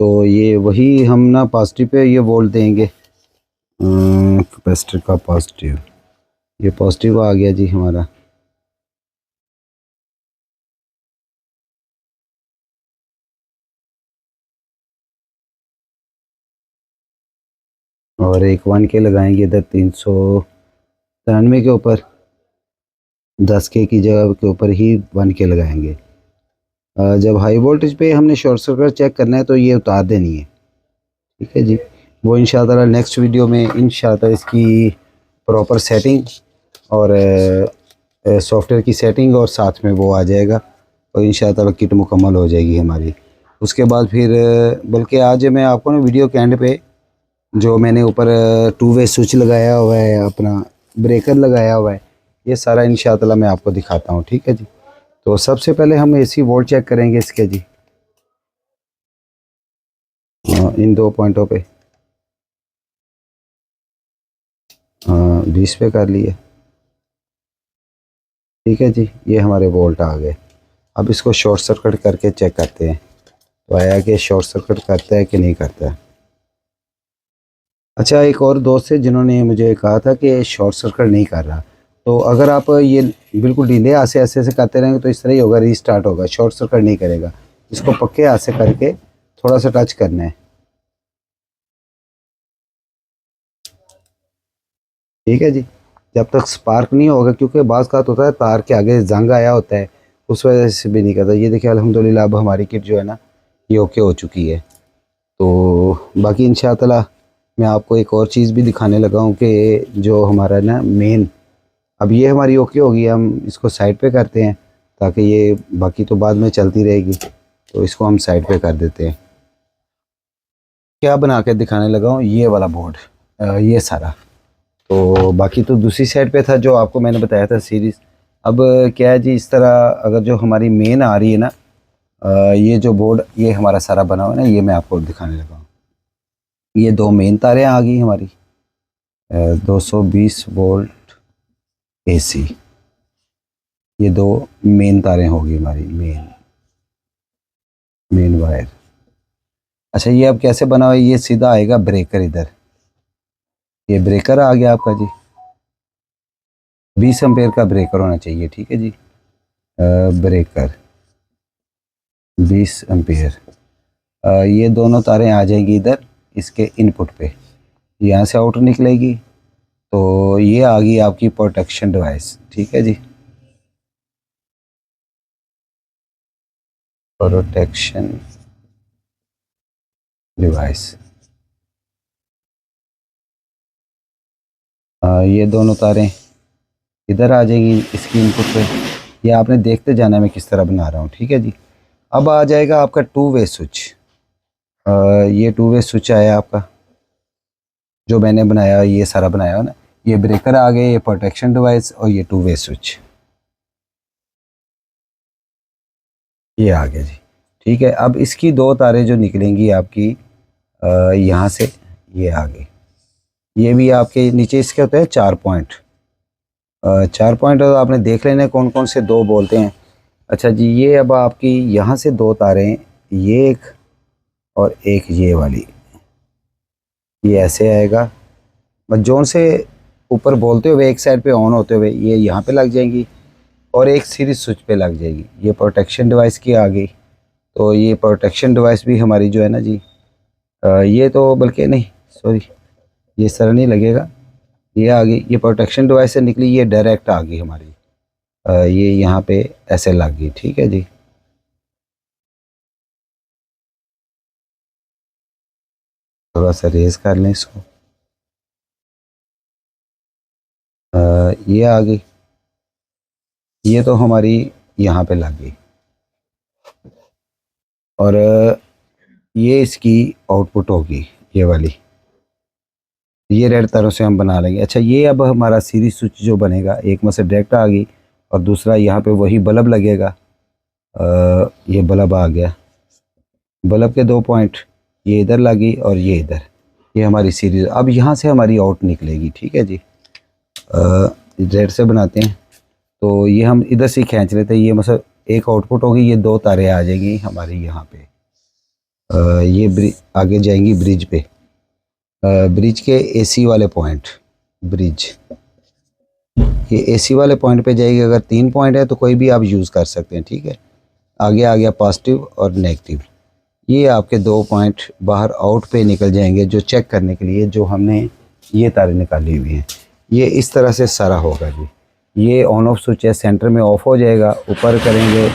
A: तो ये वही हम ना पॉजिटिव पे ये वोल्ट देंगे, कैपेसिटर का पॉजिटिव। ये पॉजिटिव आ गया जी हमारा। और एक 1K लगाएंगे इधर 393 के ऊपर, 10K की जगह के ऊपर ही 1K लगाएंगे। जब हाई वोल्टेज पे हमने शॉर्ट सर्किट चेक करना है, तो ये उतार देनी है। ठीक है जी, वो इंशाल्लाह नेक्स्ट वीडियो में इंशाल्लाह इसकी प्रॉपर सेटिंग और सॉफ्टवेयर की सेटिंग और साथ में वो आ जाएगा, और इंशाल्लाह किट मुकम्मल हो जाएगी हमारी। उसके बाद फिर बल्कि आज मैं आपको ना वीडियो के एंड पे जो मैंने ऊपर टू वे स्विच लगाया हुआ है, अपना ब्रेकर लगाया हुआ है, ये सारा इंशाअल्लाह मैं आपको दिखाता हूँ। ठीक है जी। तो सबसे पहले हम एसी वोल्ट चेक करेंगे इसके जी, इन दो पॉइंटों पे 20 पे कर लिए। ठीक है जी, ये हमारे वोल्ट आ गए। अब इसको शॉर्ट सर्किट करके चेक करते हैं, तो आया कि शॉर्ट सर्किट करता है कि नहीं करता है। अच्छा, एक और दोस्त है जिन्होंने मुझे कहा था कि शॉर्ट सर्किट नहीं कर रहा, तो अगर आप ये बिल्कुल ढीले हाथ से ऐसे ऐसे करते रहेंगे तो इस तरह ही होगा, रीस्टार्ट होगा, शॉर्ट सर्किट नहीं करेगा। इसको पक्के हाथ से करके थोड़ा सा टच करना है। ठीक है जी। जब तक स्पार्क नहीं होगा, क्योंकि बाज़ का होता है तार के आगे जंग आया होता है, उस वजह से भी नहीं करता। ये देखिए अल्हम्दुलिल्लाह अब हमारी किट जो है ना ये ओके हो चुकी है। तो बाकी इंशाअल्लाह मैं आपको एक और चीज़ भी दिखाने लगा हूँ कि जो हमारा ना मेन, अब ये हमारी ओके होगी, हम इसको साइड पे करते हैं ताकि ये बाकी तो बाद में चलती रहेगी। तो इसको हम साइड पे कर देते हैं। क्या बना के दिखाने लगा हूँ, ये वाला बोर्ड, ये सारा। तो बाकी तो दूसरी साइड पे था जो आपको मैंने बताया था सीरीज़। अब क्या है जी, इस तरह अगर जो हमारी मेन आ रही है ना, ये जो बोर्ड ये हमारा सारा बना हुआ है ना, ये मैं आपको दिखाने लगा हूँ। ये दो मेन तारें आ गई हमारी, 220 वोल्ट एसी, ये दो मेन तारें होगी हमारी, मेन वायर। अच्छा, ये अब कैसे बना हुआ है, ये सीधा आएगा ब्रेकर इधर, ये ब्रेकर आ गया आपका जी। 20 एम्पेयर का ब्रेकर होना चाहिए। ठीक है जी, ब्रेकर 20 एम्पेयर। ये दोनों तारें आ जाएंगी इधर इसके इनपुट पे, यहाँ से आउट निकलेगी। तो ये आ गई आपकी प्रोटेक्शन डिवाइस। ठीक है जी, प्रोटेक्शन डिवाइस। ये दोनों तारें इधर आ जाएंगी इसकी इनपुट पे। ये आपने देखते जाना है मैं किस तरह बना रहा हूँ। ठीक है जी। अब आ जाएगा आपका टू वे स्विच। ये टू वे स्विच आया आपका, जो मैंने बनाया, ये सारा बनाया है ना। ये ब्रेकर आ गए, ये प्रोटेक्शन डिवाइस, और ये टू वे स्विच ये आ गया जी। ठीक है, अब इसकी दो तारें जो निकलेंगी आपकी यहाँ से, ये आ गई। ये भी आपके नीचे इसके होते हैं 4 पॉइंट, 4 पॉइंट आपने देख लेना है कौन कौन से दो बोलते हैं। अच्छा जी, ये अब आपकी यहाँ से दो तारें, ये एक और एक ये वाली, ये ऐसे आएगा। बस जोन से ऊपर बोलते हुए एक साइड पे ऑन होते हुए ये यहाँ पे लग जाएंगी, और एक सीरीज स्विच पे लग जाएगी। ये प्रोटेक्शन डिवाइस की आ गई। तो ये प्रोटेक्शन डिवाइस भी हमारी जो है ना जी, ये तो बल्कि नहीं, सॉरी, ये सर नहीं लगेगा, ये आ गई। ये प्रोटेक्शन डिवाइस से निकली, ये डायरेक्ट आ गई हमारी, ये यहाँ पे ऐसे लग गई। ठीक है जी। थोड़ा सा रेज कर लें इसको, ये आ गई। ये तो हमारी यहाँ पे लग गई, और ये इसकी आउटपुट होगी, ये वाली। ये रेड तारों से हम बना लेंगे। अच्छा, ये अब हमारा सीरीज स्विच जो बनेगा, एक में से डायरेक्ट आ गई, और दूसरा यहाँ पे वही बल्ब लगेगा। ये बल्ब आ गया, बल्ब के दो पॉइंट, ये इधर लगी और ये इधर, ये हमारी सीरीज। अब यहाँ से हमारी आउट निकलेगी। ठीक है जी। रेड से बनाते हैं, तो ये हम इधर से खींच लेते हैं। ये मतलब एक आउटपुट होगी, ये दो तारें आ जाएंगी हमारी यहाँ पे, ये आगे जाएंगी ब्रिज पे, ब्रिज के एसी वाले पॉइंट, ब्रिज ये एसी वाले पॉइंट पे जाएगी। अगर 3 पॉइंट है तो कोई भी आप यूज़ कर सकते हैं। ठीक है, आगे आ गया पॉजिटिव और नेगेटिव। ये आपके दो पॉइंट बाहर आउट पे निकल जाएंगे, जो चेक करने के लिए जो हमने ये तारें निकाली हुई हैं। ये इस तरह से सारा होगा जी। ये ऑन ऑफ स्विच है, सेंटर में ऑफ हो जाएगा। ऊपर करेंगे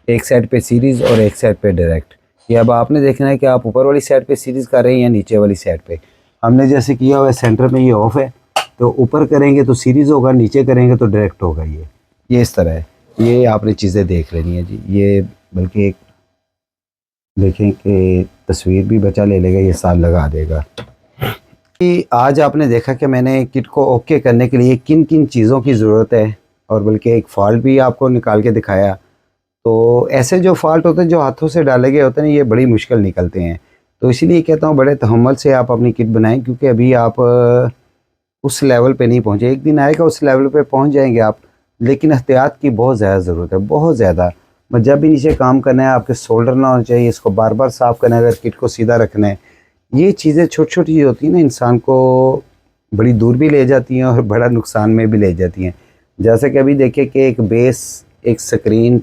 A: एक साइड पे सीरीज़ और एक साइड पे डायरेक्ट। ये अब आपने देखना है कि आप ऊपर वाली साइड पे सीरीज़ कर रहे हैं या नीचे वाली साइड पे। हमने जैसे किया हुआ है, सेंटर में ये ऑफ है, तो ऊपर करेंगे तो सीरीज़ होगा, नीचे करेंगे तो डायरेक्ट होगा। ये इस तरह है। ये आपने चीज़ें देख लेनी है जी। ये बल्कि एक देखें कि तस्वीर भी बचा ले लेगा, ये साल लगा देगा। कि आज आपने देखा कि मैंने किट को ओके करने के लिए किन किन चीज़ों की ज़रूरत है, और बल्कि एक फ़ॉल्ट भी आपको निकाल के दिखाया। तो ऐसे जो फ़ॉल्ट होते हैं जो हाथों से डाले गए होते हैं, ये बड़ी मुश्किल निकलते हैं। तो इसीलिए कहता हूँ बड़े तहम्मुल से आप अपनी किट बनाएं, क्योंकि अभी आप उस लेवल पे नहीं पहुँचे। एक दिन आएगा उस लेवल पे पहुँच जाएंगे आप, लेकिन एहतियात की बहुत ज़्यादा ज़रूरत है, बहुत ज़्यादा। बस जब भी नीचे काम करना है आपके शोल्डर ना होना चाहिए, इसको बार बार साफ़ करना है अगर किट को सीधा रखना है। ये चीज़ें छोटी छोटी चीज़ होती हैं ना, इंसान को बड़ी दूर भी ले जाती हैं और बड़ा नुकसान में भी ले जाती हैं। जैसे कि अभी देखिए कि एक बेस, एक स्क्रीन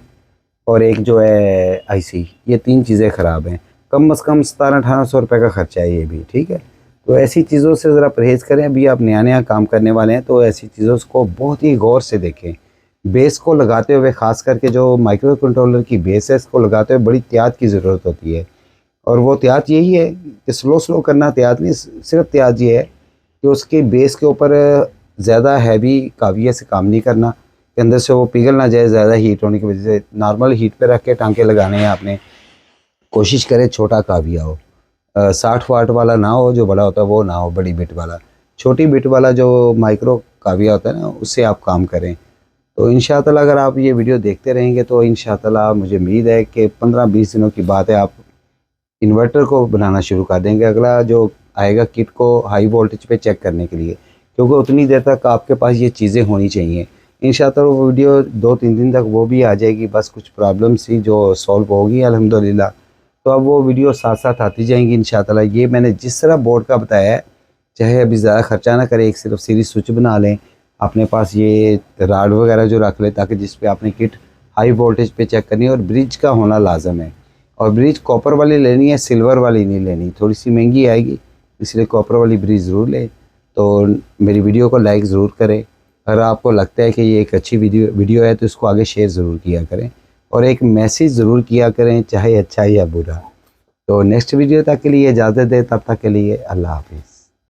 A: और एक जो है आईसी, ये 3 चीज़ें ख़राब हैं। कम से कम 1700-1800 रुपये का ख़र्चा है ये भी, ठीक है। तो ऐसी चीज़ों से ज़रा परहेज़ करें। अभी आप नया नया काम करने वाले हैं तो ऐसी चीज़ों को बहुत ही गौर से देखें। बेस को लगाते हुए, ख़ास करके जो माइक्रो कंट्रोलर की बेस है, इसको लगाते हुए बड़ी एहतियात की ज़रूरत होती है। और वो एहतियात यही है कि स्लो स्लो करना, एहतियात नहीं, सिर्फ एहतियात ये है कि उसके बेस के ऊपर ज़्यादा हैवी काविया से काम नहीं करना, कि अंदर से वो पिघल ना जाए ज़्यादा हीट होने की वजह से। नॉर्मल हीट पे रख के टांके लगाने हैं आपने। कोशिश करें छोटा काविया हो, 60 वाट वाला ना हो, जो बड़ा होता है वो ना हो, बड़ी बिट वाला। छोटी बिट वाला जो माइक्रो काविया होता है ना, उससे आप काम करें। तो इंशाअल्लाह अगर आप ये वीडियो देखते रहेंगे तो इंशाअल्लाह मुझे उम्मीद है कि 15-20 दिनों की बात है, आप इन्वर्टर को बनाना शुरू कर देंगे। अगला जो आएगा किट को हाई वोल्टेज पे चेक करने के लिए, क्योंकि उतनी देर तक आपके पास ये चीज़ें होनी चाहिए। इंशाअल्लाह वो वीडियो 2-3 दिन तक वो भी आ जाएगी। बस कुछ प्रॉब्लम थी जो सॉल्व होगी अल्हम्दुलिल्लाह। तो अब वो वीडियो साथ साथ आती जाएंगी इंशाअल्लाह। ये मैंने जिस तरह बोर्ड का बताया है, चाहे अभी ज़्यादा ख़र्चा ना करें, एक सिर्फ सीरीज स्विच बना लें अपने पास, ये राड वगैरह जो रख लें, ताकि जिस पे आपने किट हाई वोल्टेज पे चेक करनी है। और ब्रिज का होना लाजम है, और ब्रिज कॉपर वाली लेनी है, सिल्वर वाली नहीं लेनी, थोड़ी सी महंगी आएगी, इसलिए कॉपर वाली ब्रिज ज़रूर लें। तो मेरी वीडियो को लाइक ज़रूर करें। अगर आपको लगता है कि ये एक अच्छी वीडियो है तो इसको आगे शेयर ज़रूर किया करें, और एक मैसेज ज़रूर किया करें, चाहे अच्छा या बुरा। तो नेक्स्ट वीडियो तक के लिए इजाज़त दें, तब तक के लिए अल्लाह हाफिज़।